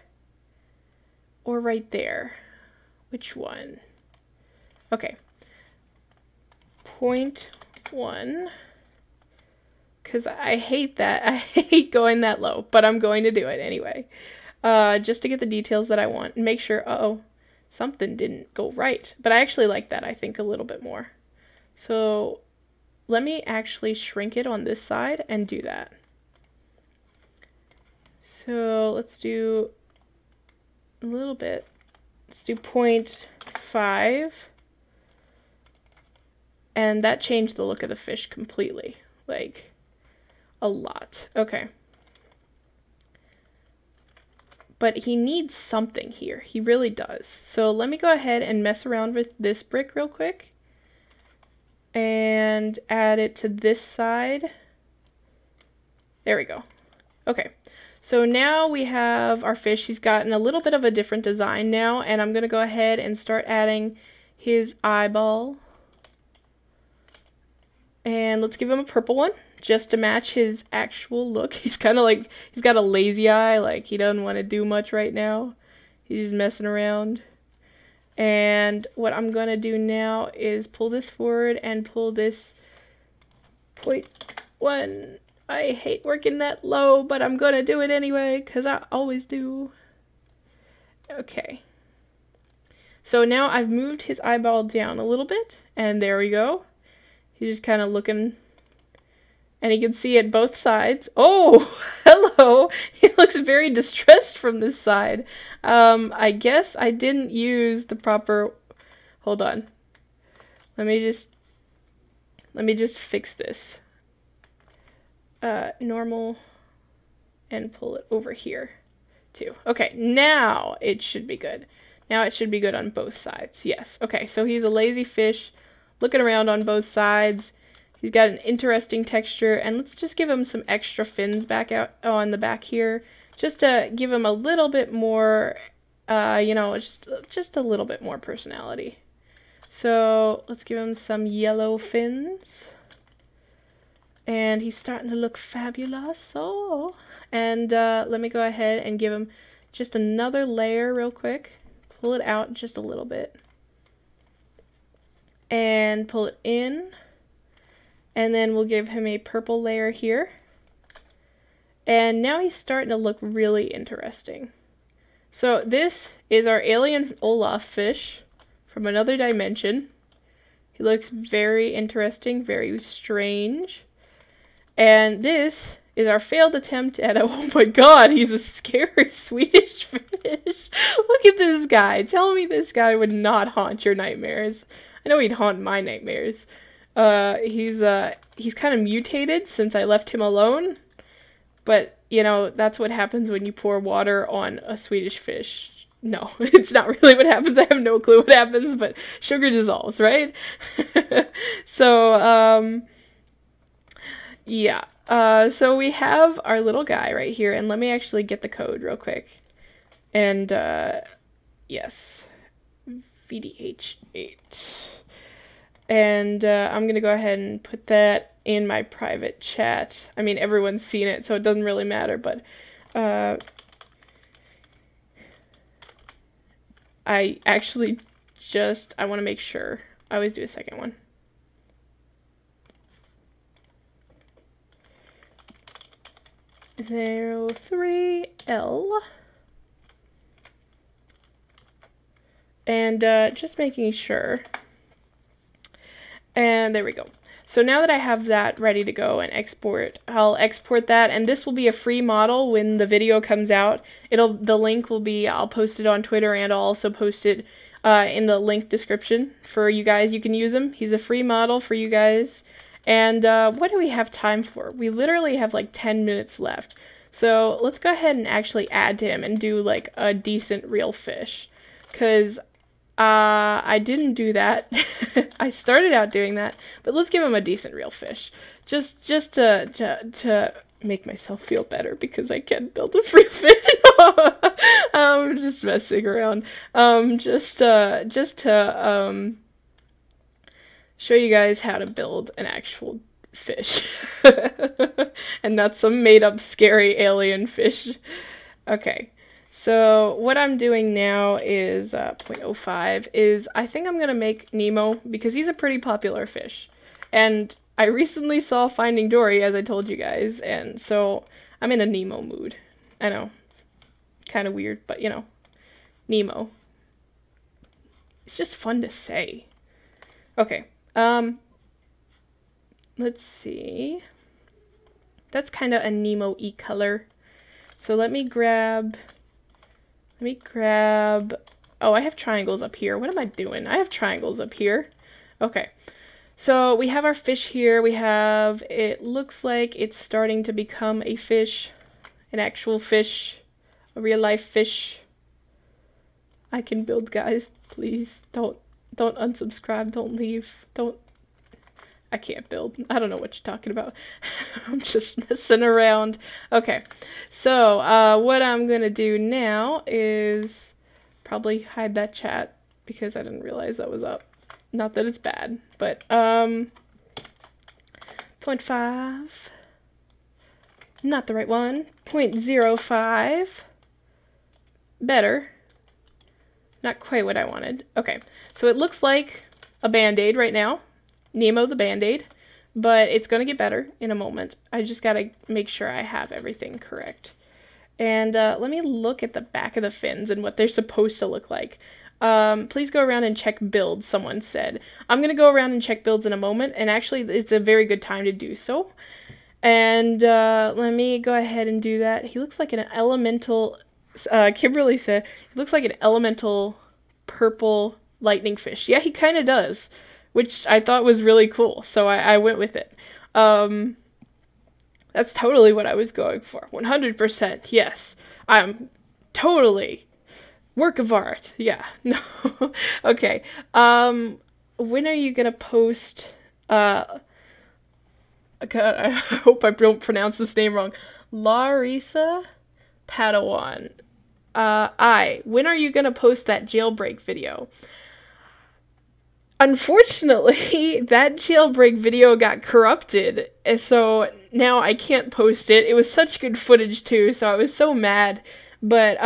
or right there. Which one? Okay. 0.1, because I hate that. I hate going that low, but I'm going to do it anyway. Just to get the details that I want and make sure, uh-oh, something didn't go right. But I actually like that, I think, a little bit more. So let me actually shrink it on this side and do that. So let's do a little bit. Let's do 0.5. And that changed the look of the fish completely. Like, a lot. Okay. But he needs something here. He really does. So let me go ahead and mess around with this brick real quick. And add it to this side. There we go. Okay. So now we have our fish. He's gotten a little bit of a different design now. And I'm going to go ahead and start adding his eyeball. And let's give him a purple one, just to match his actual look. He's kind of like, he's got a lazy eye, like he doesn't want to do much right now. He's just messing around. And what I'm going to do now is pull this forward and pull this 0.1. I hate working that low, but I'm going to do it anyway, because I always do. Okay. So now I've moved his eyeball down a little bit, and there we go. He's just kind of looking, and he can see it both sides. Oh, hello! He looks very distressed from this side. I guess I didn't use the proper, hold on. Let me just fix this. Normal, and pull it over here, too. Okay, now it should be good. Now it should be good on both sides, yes. Okay, so he's a lazy fish, looking around on both sides. He's got an interesting texture, and let's just give him some extra fins back out on the back here, just to give him a little bit more, you know, just a little bit more personality. So let's give him some yellow fins, and he's starting to look fabulous. Oh, and let me go ahead and give him just another layer real quick. Pull it out just a little bit. And pull it in, and then we'll give him a purple layer here, and now he's starting to look really interesting. So this is our alien Olaf fish from another dimension. He looks very interesting, very strange, and this is our failed attempt at oh my god, he's a scary Swedish fish. Look at this guy. Tell me this guy would not haunt your nightmares. I know he'd haunt my nightmares. He's kind of mutated since I left him alone. But, you know, that's what happens when you pour water on a Swedish fish. No, it's not really what happens. I have no clue what happens, but sugar dissolves, right? So, yeah. So we have our little guy right here, and let me actually get the code real quick. And, yes. VDH8. And I'm going to go ahead and put that in my private chat. I mean, everyone's seen it, so it doesn't really matter, but I actually I want to make sure. I always do a second one. Zero 3L. And just making sure. And there we go. So now that I have that ready to go and export, I'll export that, and this will be a free model when the video comes out. The link will be, I'll post it on Twitter, and I'll also post it in the link description for you guys. You can use him. He's a free model for you guys. And what do we have time for? We literally have like 10 minutes left. So let's go ahead and actually add to him and do like a decent real fish. Because I didn't do that. I started out doing that, but let's give him a decent real fish. Just to make myself feel better, because I can't build a free fish. I'm just messing around. Just to show you guys how to build an actual fish. And not some made-up scary alien fish. Okay. So what I'm doing now is 0.05 is I think I'm going to make Nemo, because he's a pretty popular fish. And I recently saw Finding Dory, as I told you guys, and so I'm in a Nemo mood. I know. Kind of weird, but you know. Nemo. It's just fun to say. Okay. Let's see. That's kind of a Nemo-y color. So let me grab... oh, I have triangles up here. What am I doing? I have triangles up here. Okay. So we have our fish here. We have, it looks like it's starting to become a fish, an actual fish, a real life fish. I can build, guys. Please don't unsubscribe. Don't leave. Don't. I can't build. I don't know what you're talking about. I'm just messing around. Okay, so what I'm gonna do now is probably hide that chat because I didn't realize that was up. Not that it's bad, but 0.5, not the right one, 0.05, better, not quite what I wanted. Okay, so it looks like a band-aid right now, Nemo the band-aid, but it's going to get better in a moment. I just got to make sure I have everything correct. And let me look at the back of the fins and what they're supposed to look like. Please go around and check builds, someone said. I'm going to go around and check builds in a moment, and actually it's a very good time to do so. And let me go ahead and do that. He looks like an elemental, Kimberly said, he looks like an elemental purple lightning fish. Yeah, he kind of does, which I thought was really cool, so I went with it. That's totally what I was going for. 100%, yes. I'm totally... work of art. Yeah. No. Okay. When are you gonna post God, I hope I don't pronounce this name wrong. Larissa Padawan. When are you gonna post that jailbreak video? Unfortunately, that jailbreak video got corrupted, so now I can't post it. It was such good footage too, so I was so mad. But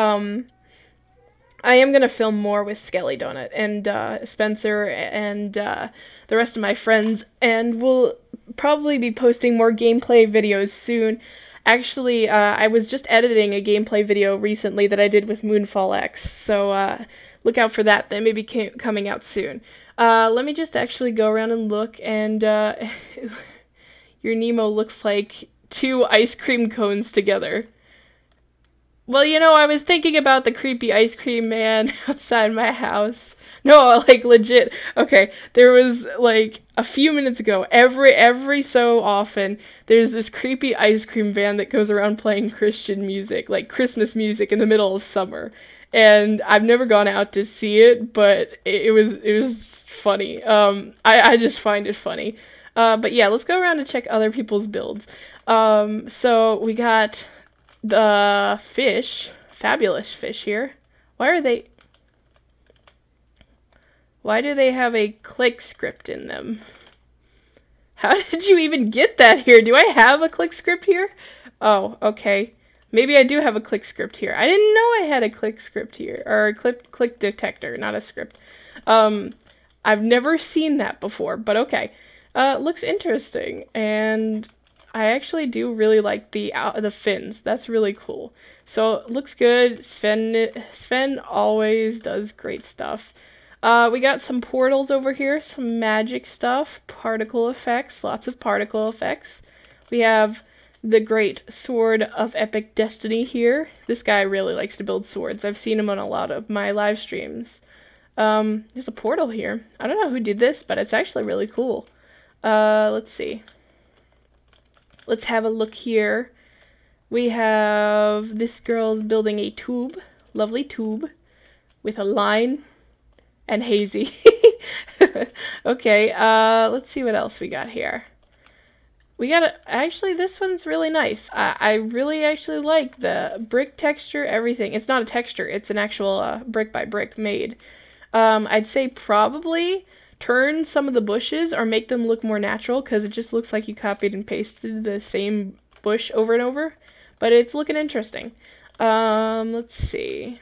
I am going to film more with Skelly Donut and Spencer and the rest of my friends, and we'll probably be posting more gameplay videos soon. Actually, I was just editing a gameplay video recently that I did with Moonfall X, so look out for that. That may be coming out soon. Let me just actually go around and look, and your Nemo looks like 2 ice cream cones together. Well, you know, I was thinking about the creepy ice cream man outside my house. No, like, legit. Okay, there was, like, a few minutes ago, every so often, there's this creepy ice cream van that goes around playing Christian music, like Christmas music in the middle of summer. And I've never gone out to see it, but it was funny. I just find it funny. But yeah, let's go around and check other people's builds. So we got the fish, fabulous fish here. Why do they have a click script in them? How did you even get that here? Do I have a click script here? Oh, okay. Maybe I do have a click script here. I didn't know I had a click script here, or a click detector, not a script. I've never seen that before, but okay. Looks interesting, and I actually do really like the fins. That's really cool. So, looks good. Sven always does great stuff. We got some portals over here, some magic stuff, particle effects, lots of particle effects. We have the great Sword of Epic Destiny here. This guy really likes to build swords. I've seen him on a lot of my live streams. There's a portal here. I don't know who did this, but it's actually really cool. Let's see. Let's have a look here. We have this girl's building a tube, lovely tube, with a line and hazy. Okay, let's see what else we got here. We got actually, this one's really nice. I really actually like the brick texture, everything. It's not a texture, it's an actual brick by brick made. I'd say probably turn some of the bushes or make them look more natural, because it just looks like you copied and pasted the same bush over and over. But it's looking interesting. Let's see.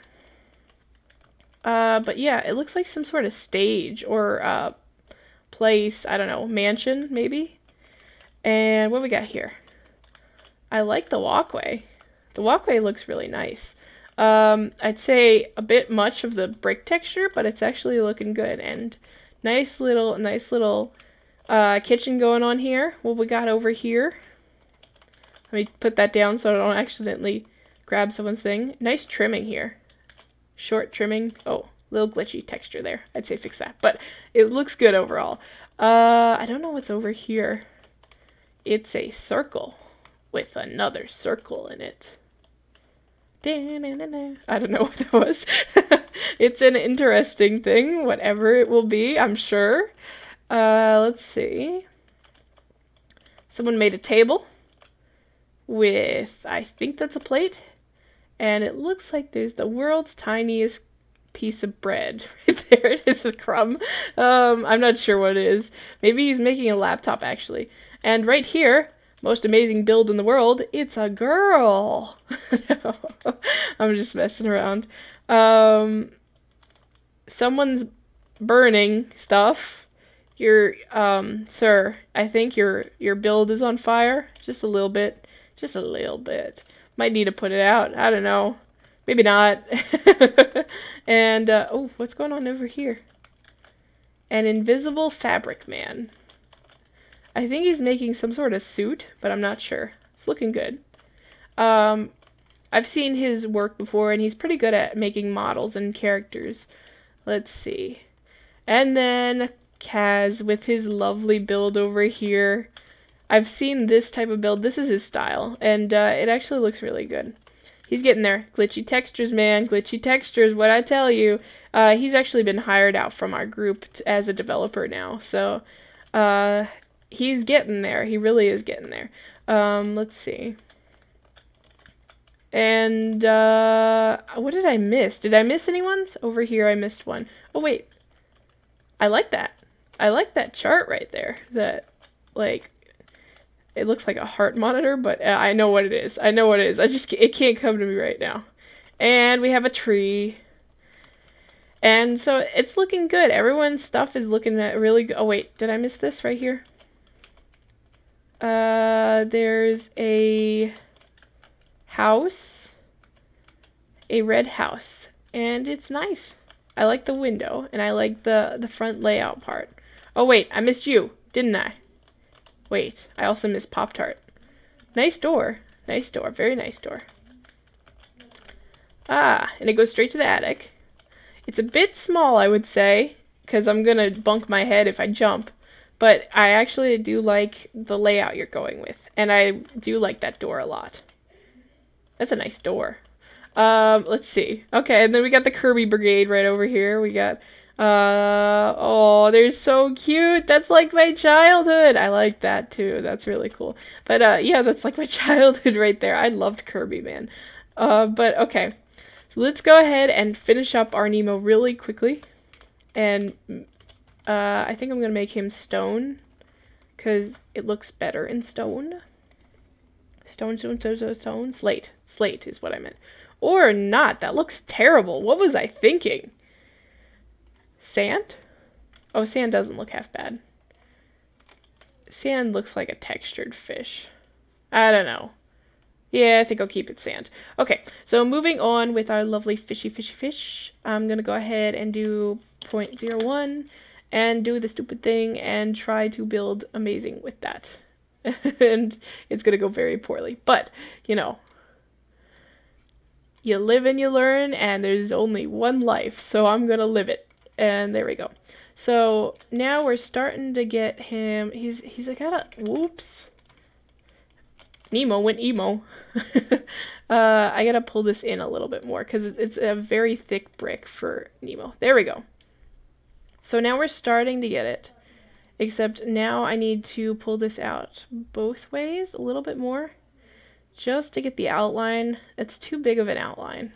But yeah, it looks like some sort of stage or place, I don't know, mansion maybe? And what we got here? I like the walkway. The walkway looks really nice. I'd say a bit much of the brick texture, but it's actually looking good. And nice little kitchen going on here. What we got over here? Let me put that down so I don't accidentally grab someone's thing. Nice trimming here. Short trimming. Oh, little glitchy texture there. I'd say fix that. But it looks good overall. I don't know what's over here. It's a circle with another circle in it. I don't know what that was. It's an interesting thing, whatever it will be, I'm sure. Let's see. Someone made a table with, I think that's a plate. And it looks like there's the world's tiniest piece of bread. Right there it is, a crumb. I'm not sure what it is. Maybe he's making a laptop, actually. And right here, most amazing build in the world, it's a girl. I'm just messing around. Someone's burning stuff. Sir, I think your build is on fire. Just a little bit. Just a little bit. Might need to put it out. I don't know. Maybe not. And, oh, what's going on over here? An invisible fabric man. I think he's making some sort of suit, but I'm not sure. It's looking good. I've seen his work before, and he's pretty good at making models and characters. Let's see. And then Kaz with his lovely build over here. I've seen this type of build. This is his style, and it actually looks really good. He's getting there. Glitchy textures, man. Glitchy textures, what I tell you. He's actually been hired out from our group as a developer now, so he's getting there. He really is getting there. Let's see. And what did I miss? Did I miss anyone's? Over here I missed one. Oh, wait. I like that. I like that chart right there. That, like, it looks like a heart monitor, but I know what it is. I know what it is. It can't come to me right now. And we have a tree. And so it's looking good. Everyone's stuff is looking at really good. Oh, wait. Did I miss this right here? There's a house. A red house. And it's nice. I like the window. And I like the front layout part. Oh, wait. I missed you, didn't I? Wait, I also missed Pop-Tart. Nice door. Nice door. Very nice door. Ah, and it goes straight to the attic. It's a bit small, I would say, because I'm going to bunk my head if I jump. But I actually do like the layout you're going with. And I do like that door a lot. That's a nice door. Let's see. Okay, and then we got the Kirby Brigade right over here. We got... oh, they're so cute. That's like my childhood. I like that too. That's really cool. But, yeah, that's like my childhood right there. I loved Kirby, man. But, okay. So let's go ahead and finish up our Nemo really quickly. And, I think I'm gonna make him stone. Because it looks better in stone. Stone. Slate. Slate is what I meant. Or not. That looks terrible. What was I thinking? Sand? Oh, sand doesn't look half bad. Sand looks like a textured fish. I don't know. Yeah, I think I'll keep it sand. Okay, so moving on with our lovely fishy fish. I'm going to go ahead and do 0.01 and do the stupid thing and try to build amazing with that. And it's going to go very poorly. But, you know, you live and you learn, and there's only one life, so I'm going to live it. And there we go. So now we're starting to get him. He's like, whoops. Nemo went emo. I gotta pull this in a little bit more because it's a very thick brick for Nemo. There we go. So now we're starting to get it. Except now I need to pull this out both ways a little bit more. Just to get the outline. It's too big of an outline.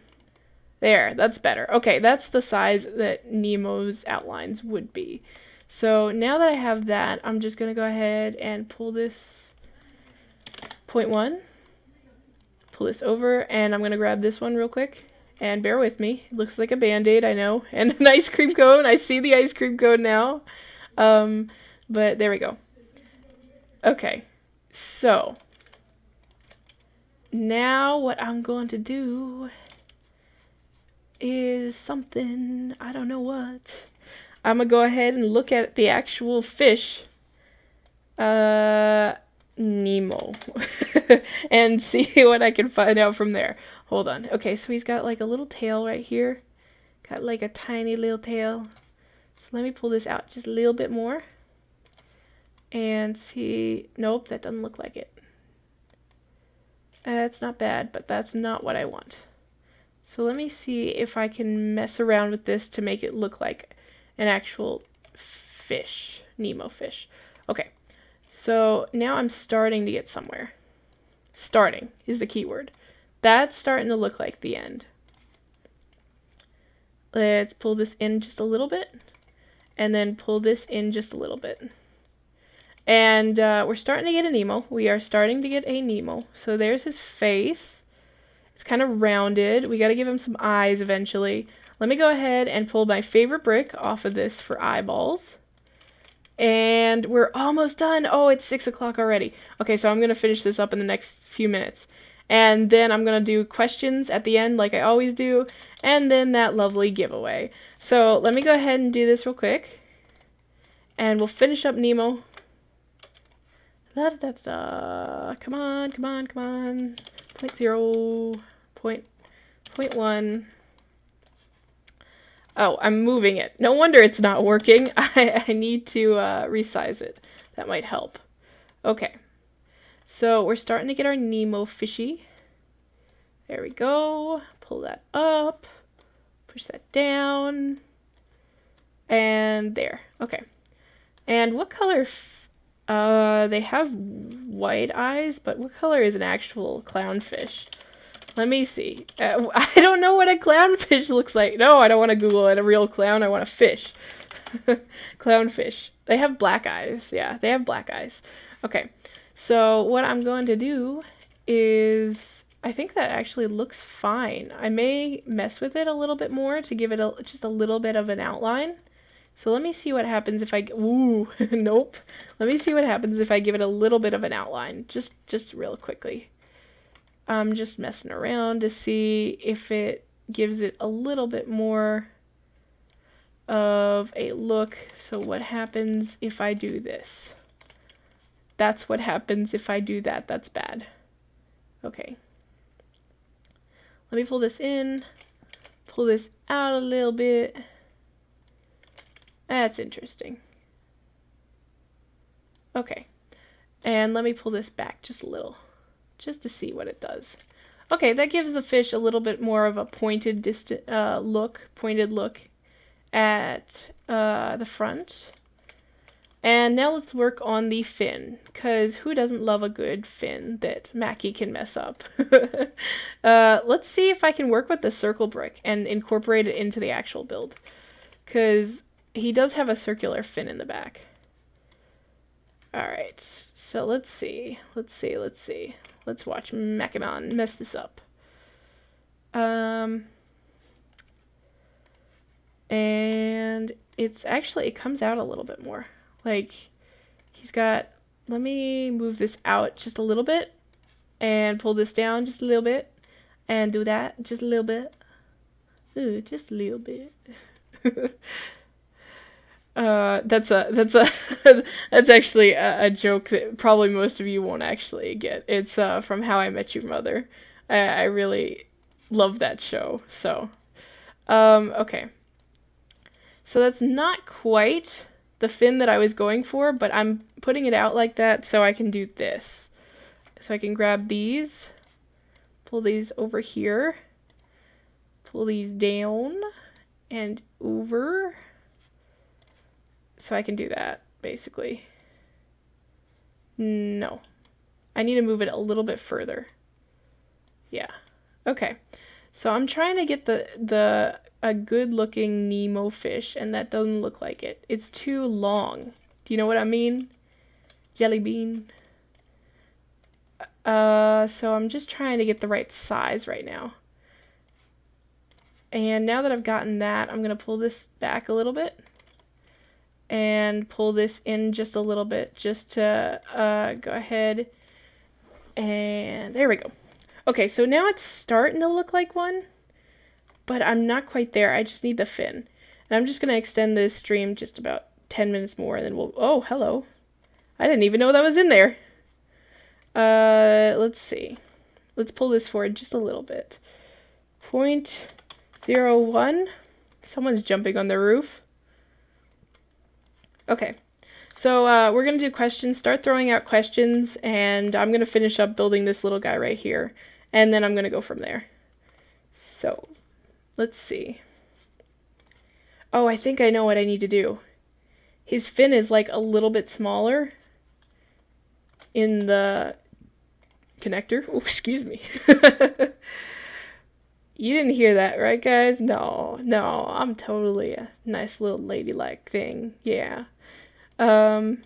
There, that's better. Okay, that's the size that Nemo's outlines would be. So now that I have that, I'm just going to go ahead and pull this 0.1. Pull this over, and I'm going to grab this one real quick. And bear with me. It looks like a Band-Aid, I know. And an ice cream cone. I see the ice cream cone now. But there we go. Okay, so now what I'm going to do is something, I don't know what. I'm gonna go ahead and look at the actual fish, Nemo, and see what I can find out from there. Hold on. Okay, so he's got like a little tail right here. Got like a tiny little tail. So let me pull this out just a little bit more. and see. Nope, that doesn't look like it. It's not bad, but that's not what I want. So let me see if I can mess around with this to make it look like an actual fish, Nemo fish. Okay, so now I'm starting to get somewhere. Starting is the key word. That's starting to look like the end. Let's pull this in just a little bit, and then pull this in just a little bit. And we're starting to get a Nemo. We are starting to get a Nemo. So there's his face. It's kind of rounded. We got to give him some eyes eventually. Let me go ahead and pull my favorite brick off of this for eyeballs. And we're almost done. Oh, it's 6 o'clock already. Okay, so I'm going to finish this up in the next few minutes. And then I'm going to do questions at the end like I always do. And then that lovely giveaway. So let me go ahead and do this real quick. And we'll finish up Nemo. Da, da, da, da. Come on, come on, come on. 0.0, point 1. Oh, I'm moving it. No wonder it's not working. I need to resize it. That might help. Okay. So we're starting to get our Nemo fishy. There we go. Pull that up. Push that down. And there. Okay. And what color? They have white eyes, but what color is an actual clownfish? Let me see. I don't know what a clownfish looks like. No, I don't want to Google it. A real clown. I want a fish. Clownfish. They have black eyes. Yeah, they have black eyes. Okay. So what I'm going to do is, I think that actually looks fine. I may mess with it a little bit more to give it just a little bit of an outline. So let me see what happens if I, ooh, nope. Let me see what happens if I give it a little bit of an outline, just real quickly. I'm just messing around to see if it gives it a little bit more of a look. So what happens if I do this? That's what happens if I do that. That's bad. Okay. Let me pull this in, pull this out a little bit. That's interesting. Okay. And let me pull this back just a little, just to see what it does. Okay, that gives the fish a little bit more of a pointed look at the front. And now let's work on the fin, because who doesn't love a good fin that Mackie can mess up? Let's see if I can work with the circle brick and incorporate it into the actual build, because he does have a circular fin in the back. Alright, so let's see. Let's watch Macamon mess this up. And it's actually, it comes out a little bit more. Like, he's got, let me move this out just a little bit and pull this down just a little bit and do that just a little bit. Ooh, just a little bit. That's actually a joke that probably most of you won't actually get. It's from How I Met Your Mother. I really love that show. So, okay. So that's not quite the fin that I was going for, but I'm putting it out like that so I can do this. So I can grab these, pull these over here, pull these down and over. So I can do that, basically. No. I need to move it a little bit further. Yeah. Okay. So I'm trying to get a good-looking Nemo fish, and that doesn't look like it. It's too long. Do you know what I mean? Jelly bean. So I'm just trying to get the right size right now. And now that I've gotten that, I'm going to pull this back a little bit. And pull this in just a little bit, just to go ahead, and there we go. Okay, so now it's starting to look like one, but I'm not quite there. I just need the fin. And I'm just going to extend this stream just about 10 minutes more, and then we'll, oh, hello. I didn't even know that was in there. Let's see. Let's pull this forward just a little bit. 0.01. Someone's jumping on the roof. Okay, So we're going to do questions. Start throwing out questions, and I'm going to finish up building this little guy right here. And then I'm going to go from there. So, let's see. Oh, I think I know what I need to do. His fin is like a little bit smaller in the connector. Oh, excuse me. You didn't hear that, right, guys? No, I'm totally a nice little ladylike thing. Yeah. But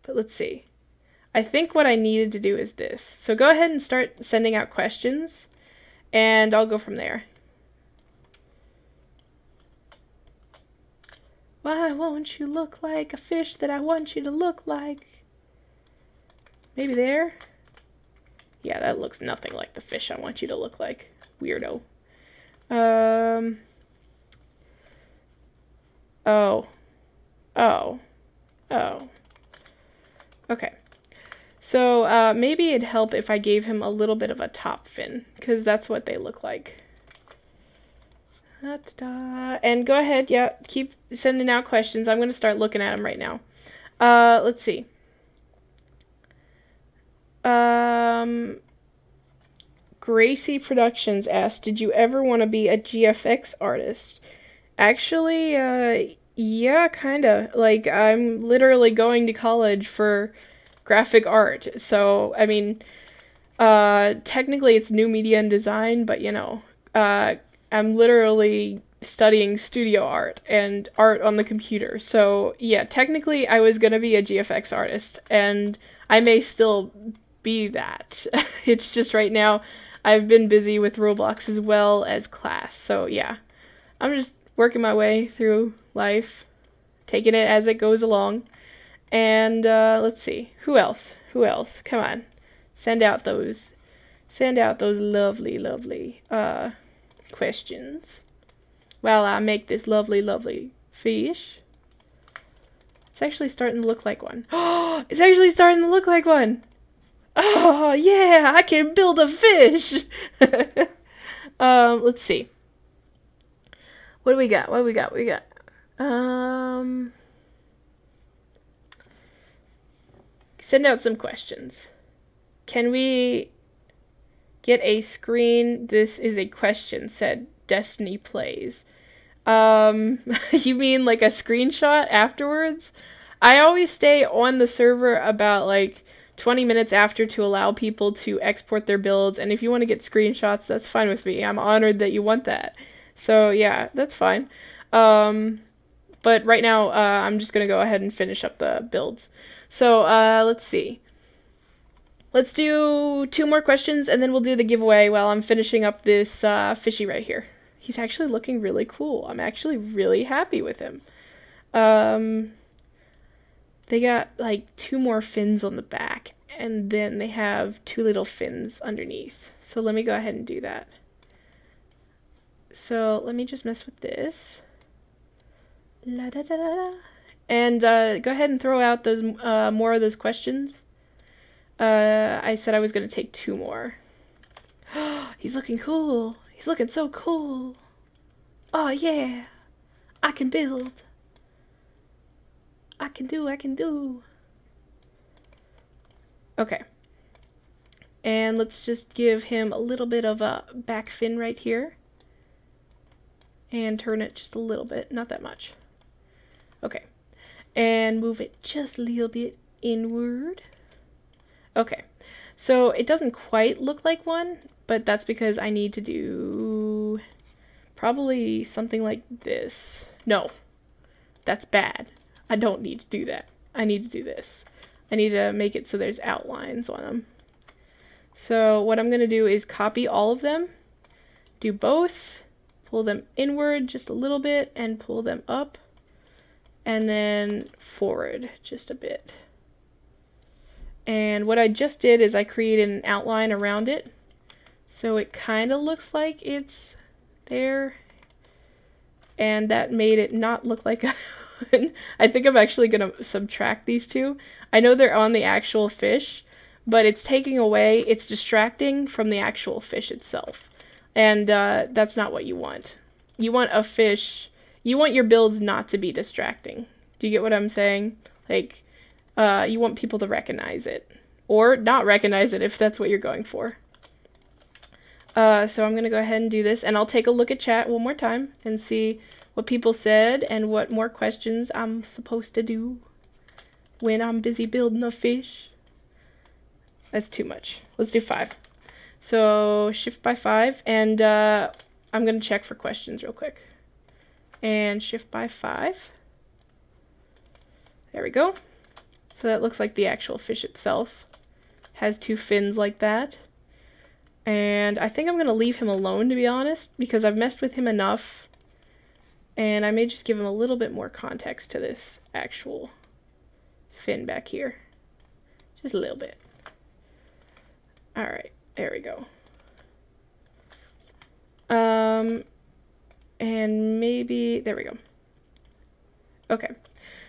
let's see. I think what I needed to do is this. So go ahead and start sending out questions, and I'll go from there. Why won't you look like a fish that I want you to look like? Maybe there? Yeah, that looks nothing like the fish I want you to look like. Weirdo. Oh. Okay. So, maybe it'd help if I gave him a little bit of a top fin, because that's what they look like. Da-da-da. And go ahead, yeah, keep sending out questions. I'm going to start looking at them right now. Let's see. Gracie Productions asked, did you ever want to be a GFX artist? Actually, yeah, kinda. Like, I'm literally going to college for graphic art. So, I mean, technically it's new media and design, but, you know, I'm literally studying studio art and art on the computer. So, yeah, technically I was gonna be a GFX artist, and I may still be that. It's just right now I've been busy with Roblox as well as class. So, yeah, I'm just working my way through life, taking it as it goes along. And, let's see. Who else? Come on. Send out those lovely, questions while I make this lovely fish. It's actually starting to look like one. Oh, it's actually starting to look like one. Oh, yeah, I can build a fish. Let's see. What do we got? Send out some questions. Can we get a screen? This is a question, said Destiny Plays. You mean like a screenshot afterwards? I always stay on the server about like 20 minutes after to allow people to export their builds, and if you want to get screenshots, that's fine with me. I'm honored that you want that. So yeah, that's fine. But right now, I'm just gonna go ahead and finish up the builds. So, let's see. Let's do 2 more questions, and then we'll do the giveaway while I'm finishing up this fishy right here. He's actually looking really cool. I'm actually really happy with him. They got like 2 more fins on the back, and then they have 2 little fins underneath. So let me go ahead and do that. So let me just mess with this. La da da da da. And go ahead and throw out those more of those questions. I said I was going to take 2 more. He's looking cool. He's looking so cool. Oh yeah. I can build. I can do. Okay. And let's just give him a little bit of a back fin right here. And turn it just a little bit, not that much. Okay. And move it just a little bit inward. Okay. So it doesn't quite look like one, but that's because I need to do probably something like this. No. That's bad. I don't need to do that. I need to do this. I need to make it so there's outlines on them. So what I'm going to do is copy all of them, do both, pull them inward just a little bit, and pull them up, and then forward just a bit. And what I just did is I created an outline around it, so it kind of looks like it's there, and that made it not look like a I think I'm actually going to subtract these 2. I know they're on the actual fish, but it's taking away, it's distracting from the actual fish itself. And that's not what you want. You want a fish, you want your builds not to be distracting. Do you get what I'm saying? Like, you want people to recognize it. Or not recognize it if that's what you're going for. So I'm going to go ahead and do this, and I'll take a look at chat one more time and see what people said and what more questions I'm supposed to do when I'm busy building a fish. That's too much. Let's do 5. So shift by 5, and I'm going to check for questions real quick. And shift by 5. There we go. So that looks like the actual fish itself. Has 2 fins like that. And I think I'm going to leave him alone, to be honest, because I've messed with him enough. And I may just give him a little bit more context to this actual fin back here. Just a little bit. Alright, there we go. And maybe, there we go. Okay.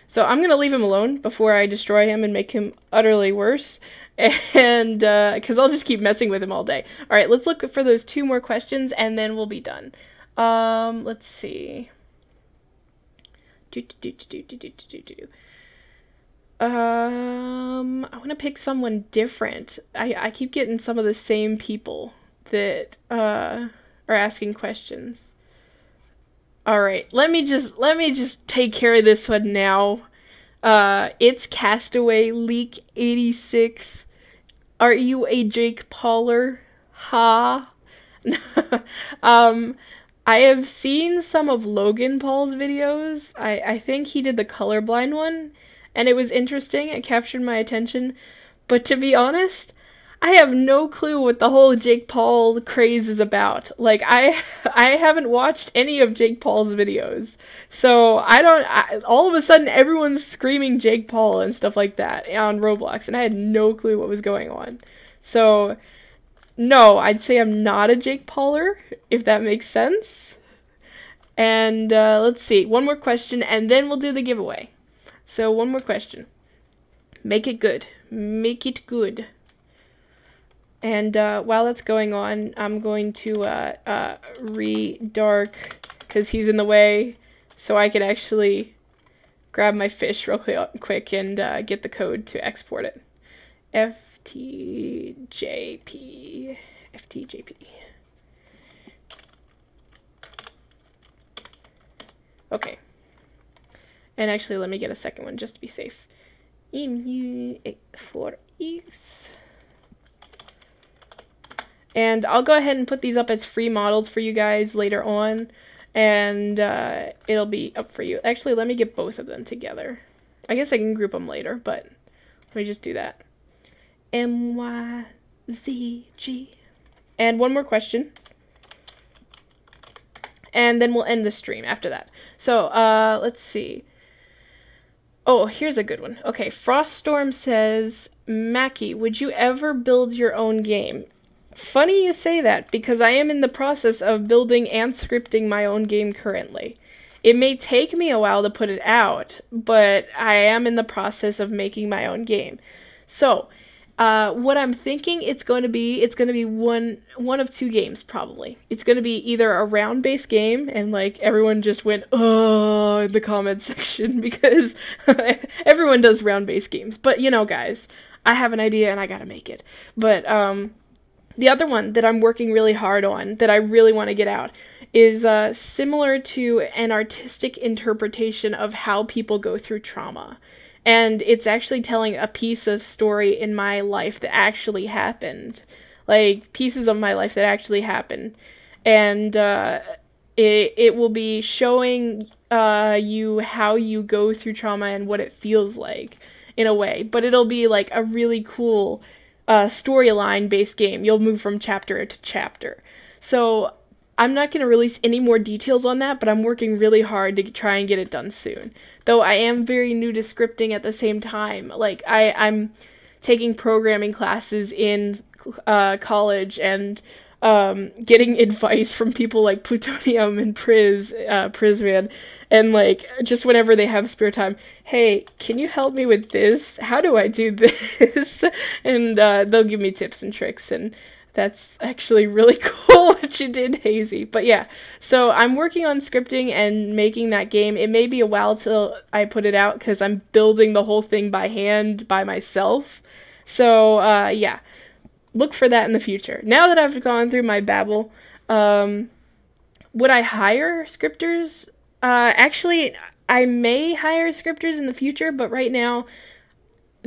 So I'm going to leave him alone before I destroy him and make him utterly worse. And, because I'll just keep messing with him all day. Alright, let's look for those 2 more questions, and then we'll be done. Let's see. I want to pick someone different. I keep getting some of the same people that, are asking questions. Alright, let me just take care of this one now. It's Castaway Leak 86. Are you a Jake Pauler? Ha. I have seen some of Logan Paul's videos. I think he did the colorblind one, and it was interesting. It captured my attention. But to be honest, I have no clue what the whole Jake Paul craze is about. Like, I haven't watched any of Jake Paul's videos. So, all of a sudden, everyone's screaming Jake Paul and stuff like that on Roblox, and I had no clue what was going on. So, no, I'd say I'm not a Jake Pauler, if that makes sense. And, let's see, one more question, and then we'll do the giveaway. So, one more question. Make it good. Make it good. And while that's going on, I'm going to re-dark, because he's in the way, so I can actually grab my fish real quick and get the code to export it. FTJP. FTJP. Okay. And actually, let me get a second one just to be safe. Emu84is. And I'll go ahead and put these up as free models for you guys later on, and it'll be up for you. Actually, let me get both of them together. I guess I can group them later, but let me just do that. MYZG. And one more question. And then we'll end the stream after that. So, let's see. Oh, here's a good one. Okay, Froststorm says, Mackie, would you ever build your own game? Funny you say that, because I am in the process of building and scripting my own game currently. It may take me a while to put it out, but I am in the process of making my own game. So, what I'm thinking it's going to be one of 2 games, probably. It's going to be either a round-based game, and, like, everyone just went, oh, in the comment section, because everyone does round-based games. But, you know, guys, I have an idea, and I gotta make it. But, the other one that I'm working really hard on, that I really want to get out, is similar to an artistic interpretation of how people go through trauma. And it's actually telling a piece of story in my life that actually happened. Like, pieces of my life that actually happened. And it will be showing you how you go through trauma and what it feels like, in a way. But it'll be, like, a really cool storyline-based game. You'll move from chapter to chapter. So I'm not going to release any more details on that, but I'm working really hard to try and get it done soon. Though I am very new to scripting at the same time. Like, I'm taking programming classes in college and getting advice from people like Plutonium and Prizman, and like just whenever they have spare time, hey, can you help me with this? How do I do this? And they'll give me tips and tricks, and That's actually really cool what you did, Hazy. But yeah, so I'm working on scripting and making that game. It may be a while till I put it out because I'm building the whole thing by hand by myself. So yeah, look for that in the future. Now that I've gone through my babble, would I hire scripters? Actually, I may hire scripters in the future, but right now,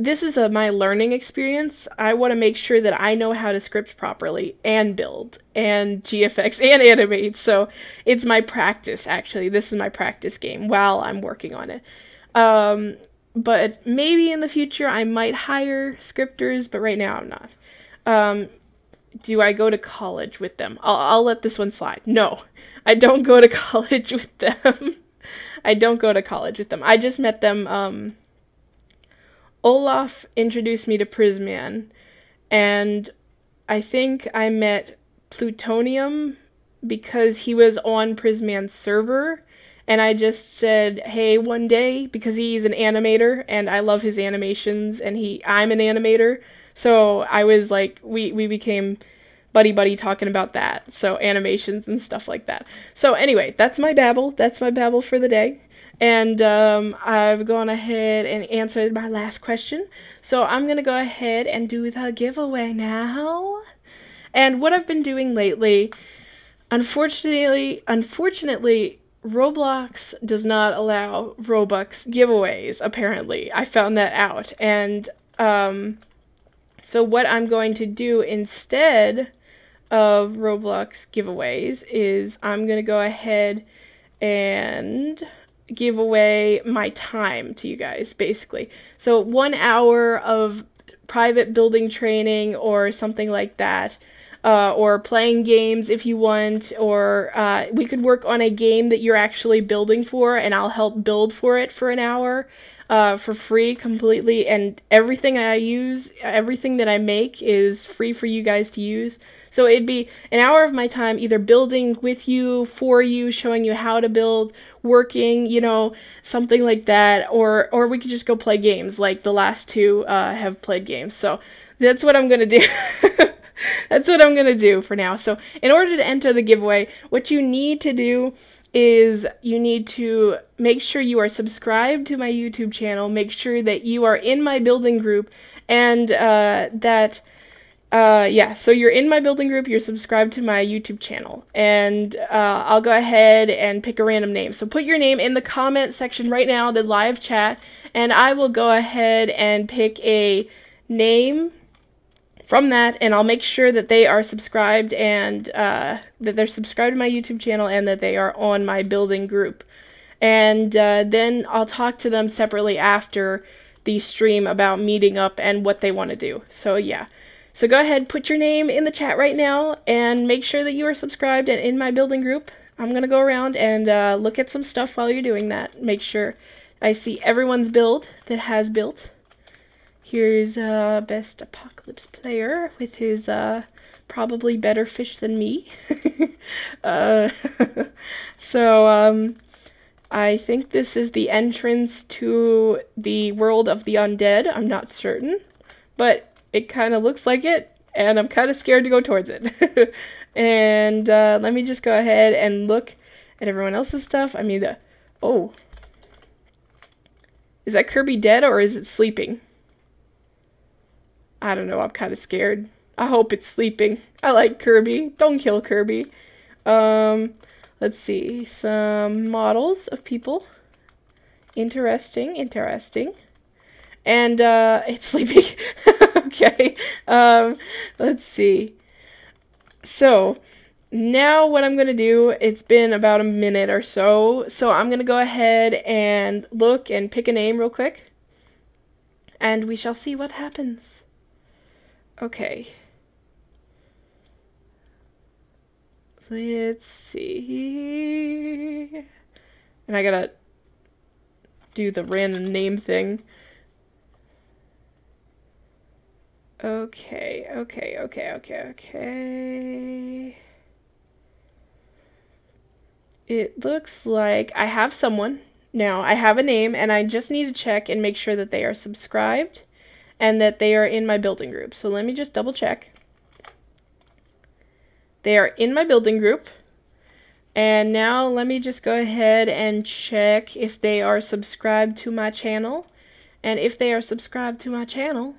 this is my learning experience. I want to make sure that I know how to script properly and build and GFX and animate. So it's my practice, actually. This is my practice game while I'm working on it. But maybe in the future I might hire scripters, but right now I'm not. Do I go to college with them? I'll let this one slide. No, I don't go to college with them. I don't go to college with them. I just met them, Olaf introduced me to Prisman, and I think I met Plutonium because he was on Prisman's server, and I just said, hey, one day, because he's an animator, and I love his animations, and I'm an animator, so I was like, we became buddy talking about that, so animations and stuff like that. So anyway, that's my babble for the day. And I've gone ahead and answered my last question. So I'm going to go ahead and do the giveaway now. And what I've been doing lately, unfortunately, Roblox does not allow Robux giveaways, apparently. I found that out. And so what I'm going to do instead of Roblox giveaways is I'm going to go ahead and give away my time to you guys, basically. So 1 hour of private building training or something like that, or playing games if you want, or we could work on a game that you're actually building for, and I'll help build for it for an hour for free completely, and everything that I make is free for you guys to use. So it'd be an hour of my time either building with you, for you, showing you how to build, working, you know, something like that, or we could just go play games like the last two have played games. So that's what I'm going to do. That's what I'm going to do for now. So in order to enter the giveaway, what you need to do is you need to make sure you are subscribed to my YouTube channel, make sure that you are in my building group, and yeah, so you're in my building group, you're subscribed to my YouTube channel, and I'll go ahead and pick a random name. So put your name in the comment section right now, the live chat, and I will go ahead and pick a name from that, and I'll make sure that they are subscribed and that they're subscribed to my YouTube channel and that they are on my building group. And then I'll talk to them separately after the stream about meeting up and what they want to do. So yeah. So go ahead, put your name in the chat right now, and make sure that you are subscribed and in my building group. I'm going to go around and look at some stuff while you're doing that. Make sure I see everyone's build that has built. Here's Best Apocalypse Player with his probably better fish than me. So I think this is the entrance to the world of the undead. I'm not certain, but it kind of looks like it, and I'm kind of scared to go towards it. And let me just go ahead and look at everyone else's stuff. I mean, oh. Is that Kirby dead, or is it sleeping? I don't know, I'm kind of scared. I hope it's sleeping. I like Kirby. Don't kill Kirby. Let's see. Some models of people. Interesting. And it's sleeping. Okay. Let's see. So now what I'm going to do, it's been about a minute or so, so I'm going to go ahead and look and pick a name real quick, and we shall see what happens. Okay. Let's see. And I gotta do the random name thing. Okay. It looks like I have someone. Now, I have a name, and I just need to check and make sure that they are subscribed and that they are in my building group. So let me just double check. They are in my building group. And now let me just go ahead and check if they are subscribed to my channel. And if they are subscribed to my channel,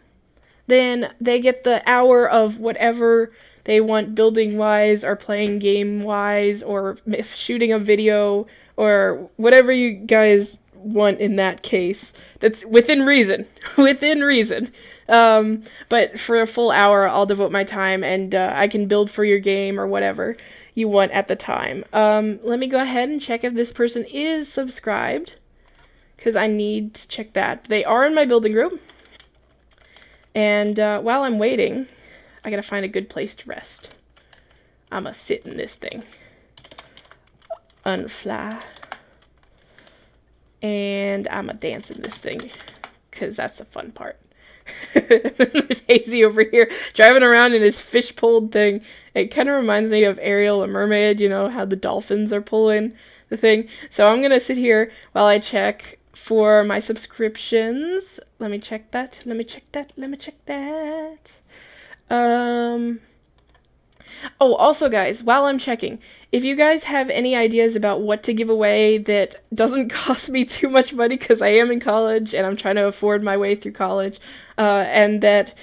then they get the hour of whatever they want building-wise or playing game-wise or shooting a video or whatever you guys want in that case. That's within reason. Within reason. But for a full hour, I'll devote my time and I can build for your game or whatever you want at the time. Let me go ahead and check if this person is subscribed, because I need to check that. They are in my building group. And while I'm waiting, I gotta find a good place to rest. I'ma sit in this thing. Unfly. And I'ma dance in this thing, because that's the fun part. There's Hazy over here driving around in his fish pulled thing. It kind of reminds me of Ariel, a mermaid, you know, how the dolphins are pulling the thing. So I'm gonna sit here while I check for my subscriptions. Let me check that. Let me check that. Let me check that. Oh, also guys, while I'm checking, if you guys have any ideas about what to give away that doesn't cost me too much money, because I am in college and I'm trying to afford my way through college, and that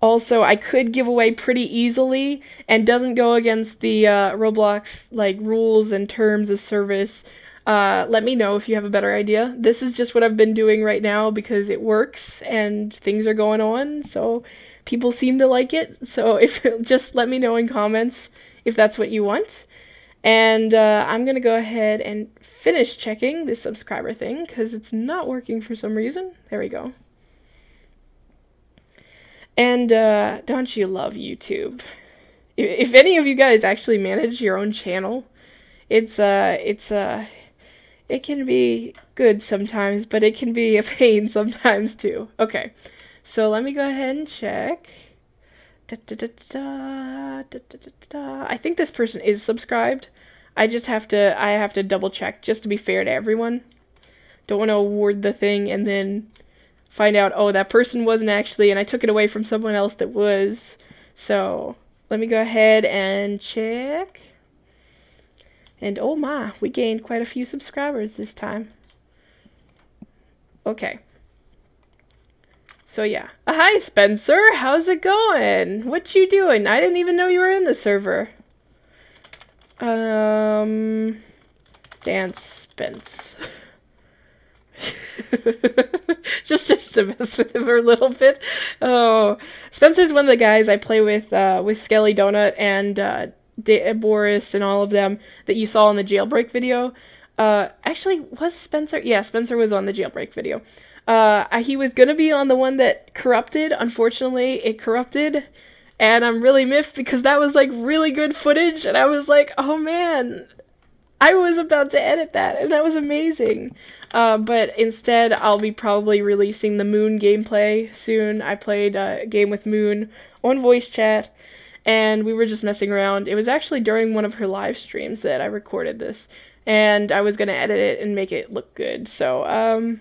also I could give away pretty easily and doesn't go against the Roblox like rules and terms of service, let me know if you have a better idea. This is just what I've been doing right now because it works and things are going on, so people seem to like it. So if just let me know in comments if that's what you want. And I'm gonna go ahead and finish checking this subscriber thing because it's not working for some reason. There we go. And don't you love YouTube? If any of you guys actually manage your own channel, it can be good sometimes, but it can be a pain sometimes too. Okay, so let me go ahead and check. I think this person is subscribed. I have to double check just to be fair to everyone. Don't want to award the thing and then find out, oh, that person wasn't actually, and I took it away from someone else that was. So let me go ahead and check. And oh my, we gained quite a few subscribers this time. Okay. So yeah. Hi Spencer, how's it going? What you doing? I didn't even know you were in the server. Dance Spence. just to mess with him a little bit. Oh, Spencer's one of the guys I play with Skelly Donut and Boris and all of them that you saw in the jailbreak video. Actually, was Spencer? Yeah, Spencer was on the jailbreak video. He was gonna be on the one that corrupted. Unfortunately, it corrupted, and I'm really miffed because that was like really good footage, and I was like, oh man, I was about to edit that, and that was amazing. But instead, I'll be probably releasing the Moon gameplay soon. I played a game with Moon on voice chat, and we were just messing around. It was actually during one of her live streams that I recorded this, and I was gonna edit it and make it look good. So,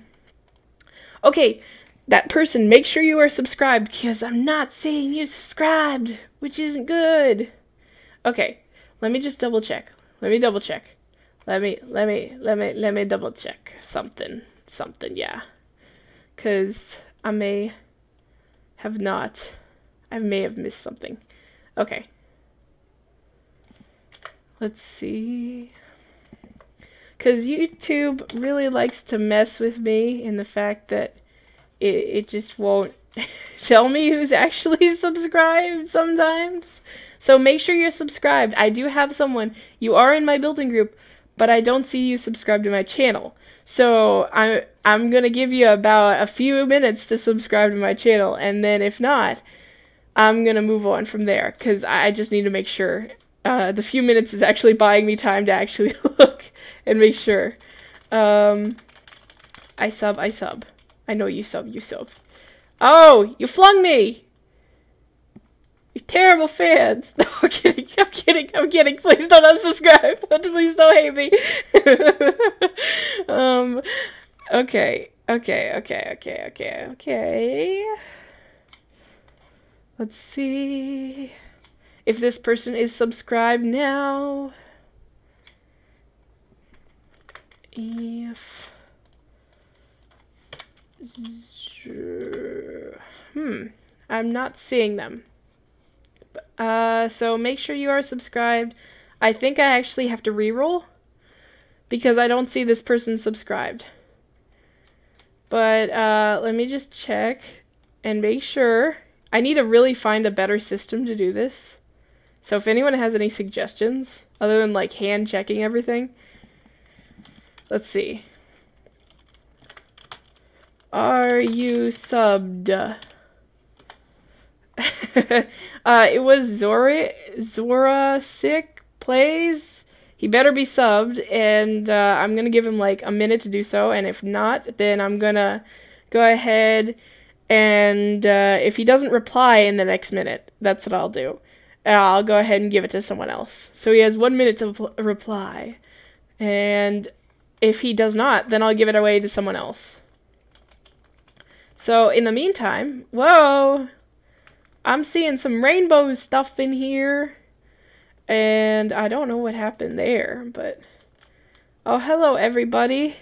okay, that person, make sure you are subscribed, because I'm not seeing you subscribed, which isn't good. Okay, let me just double check. Let me double check. Let me double check something, yeah. Because I may have missed something. Okay. Let's see. Because YouTube really likes to mess with me in the fact that it just won't tell me who's actually subscribed sometimes. So make sure you're subscribed. I do have someone. You are in my building group, but I don't see you subscribed to my channel. So I'm going to give you about a few minutes to subscribe to my channel, and then if not, I'm going to move on from there, because I just need to make sure. The few minutes is actually buying me time to actually look and make sure. I sub. I know you sub. Oh, you flung me! You terrible fans! No, I'm kidding. Please don't unsubscribe. Please don't hate me. Okay. Let's see. if this person is subscribed now. If I'm not seeing them. So make sure you are subscribed. I think I actually have to reroll because I don't see this person subscribed. But let me just check and make sure. I need to really find a better system to do this. So if anyone has any suggestions, other than like hand checking everything, let's see. Are you subbed? It was Zora Sick Plays. He better be subbed, and I'm gonna give him like a minute to do so, and if not, then I'm gonna go ahead and if he doesn't reply in the next minute, that's what I'll do. I'll go ahead and give it to someone else. So he has 1 minute to reply, and if he does not, then I'll give it away to someone else. So in the meantime, whoa, I'm seeing some rainbow stuff in here, and I don't know what happened there, but oh, hello everybody.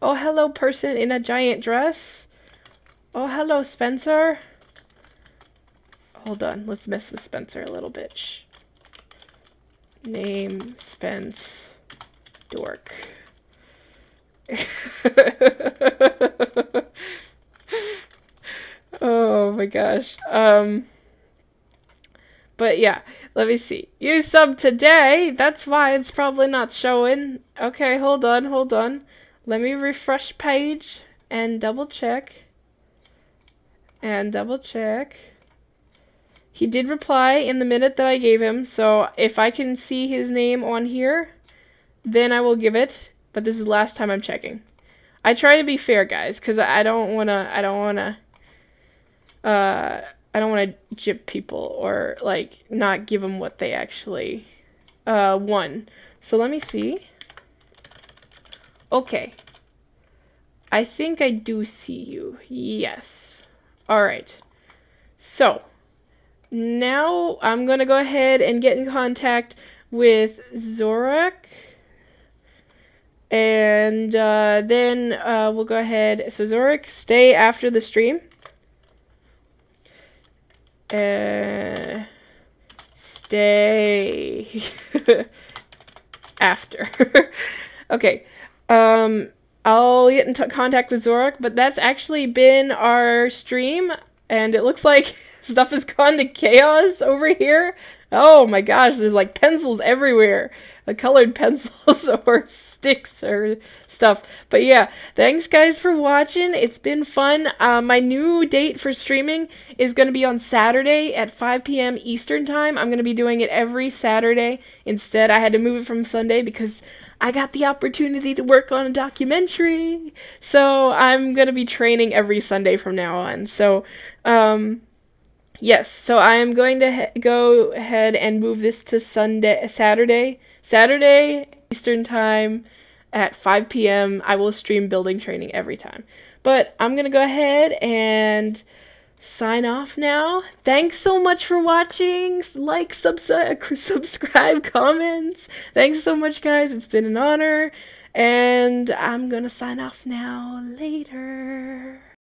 Oh, hello person in a giant dress. Oh, hello Spencer. Hold on, let's mess with Spencer a little bit. Shh. Name Spence Dork. Oh my gosh. But yeah, let me see. You subbed today. That's why it's probably not showing. Okay, hold on. Let me refresh page and double check. He did reply in the minute that I gave him, so if I can see his name on here, then I will give it. But this is the last time I'm checking. I try to be fair, guys, because I don't wanna gyp people or like not give them what they actually won. So let me see. Okay. I think I do see you. Yes. All right. So now I'm gonna go ahead and get in contact with Zorak. And then we'll go ahead. So Zorak, stay after the stream. Stay after. Okay. I'll get in contact with Zorak, but that's actually been our stream, and it looks like stuff has gone to chaos over here. Oh my gosh, there's like pencils everywhere. Colored pencils or sticks or stuff. But yeah, thanks guys for watching. It's been fun. My new date for streaming is going to be on Saturday at 5 p.m. Eastern time. I'm going to be doing it every Saturday. Instead, I had to move it from Sunday because I got the opportunity to work on a documentary. So I'm going to be training every Sunday from now on. So, yes, so I'm going to go ahead and move this to Saturday Eastern time at 5 p.m. I will stream building training every time. But I'm going to go ahead and sign off now. Thanks so much for watching. Like, subscribe, comments. Thanks so much, guys. It's been an honor. And I'm going to sign off now. Later.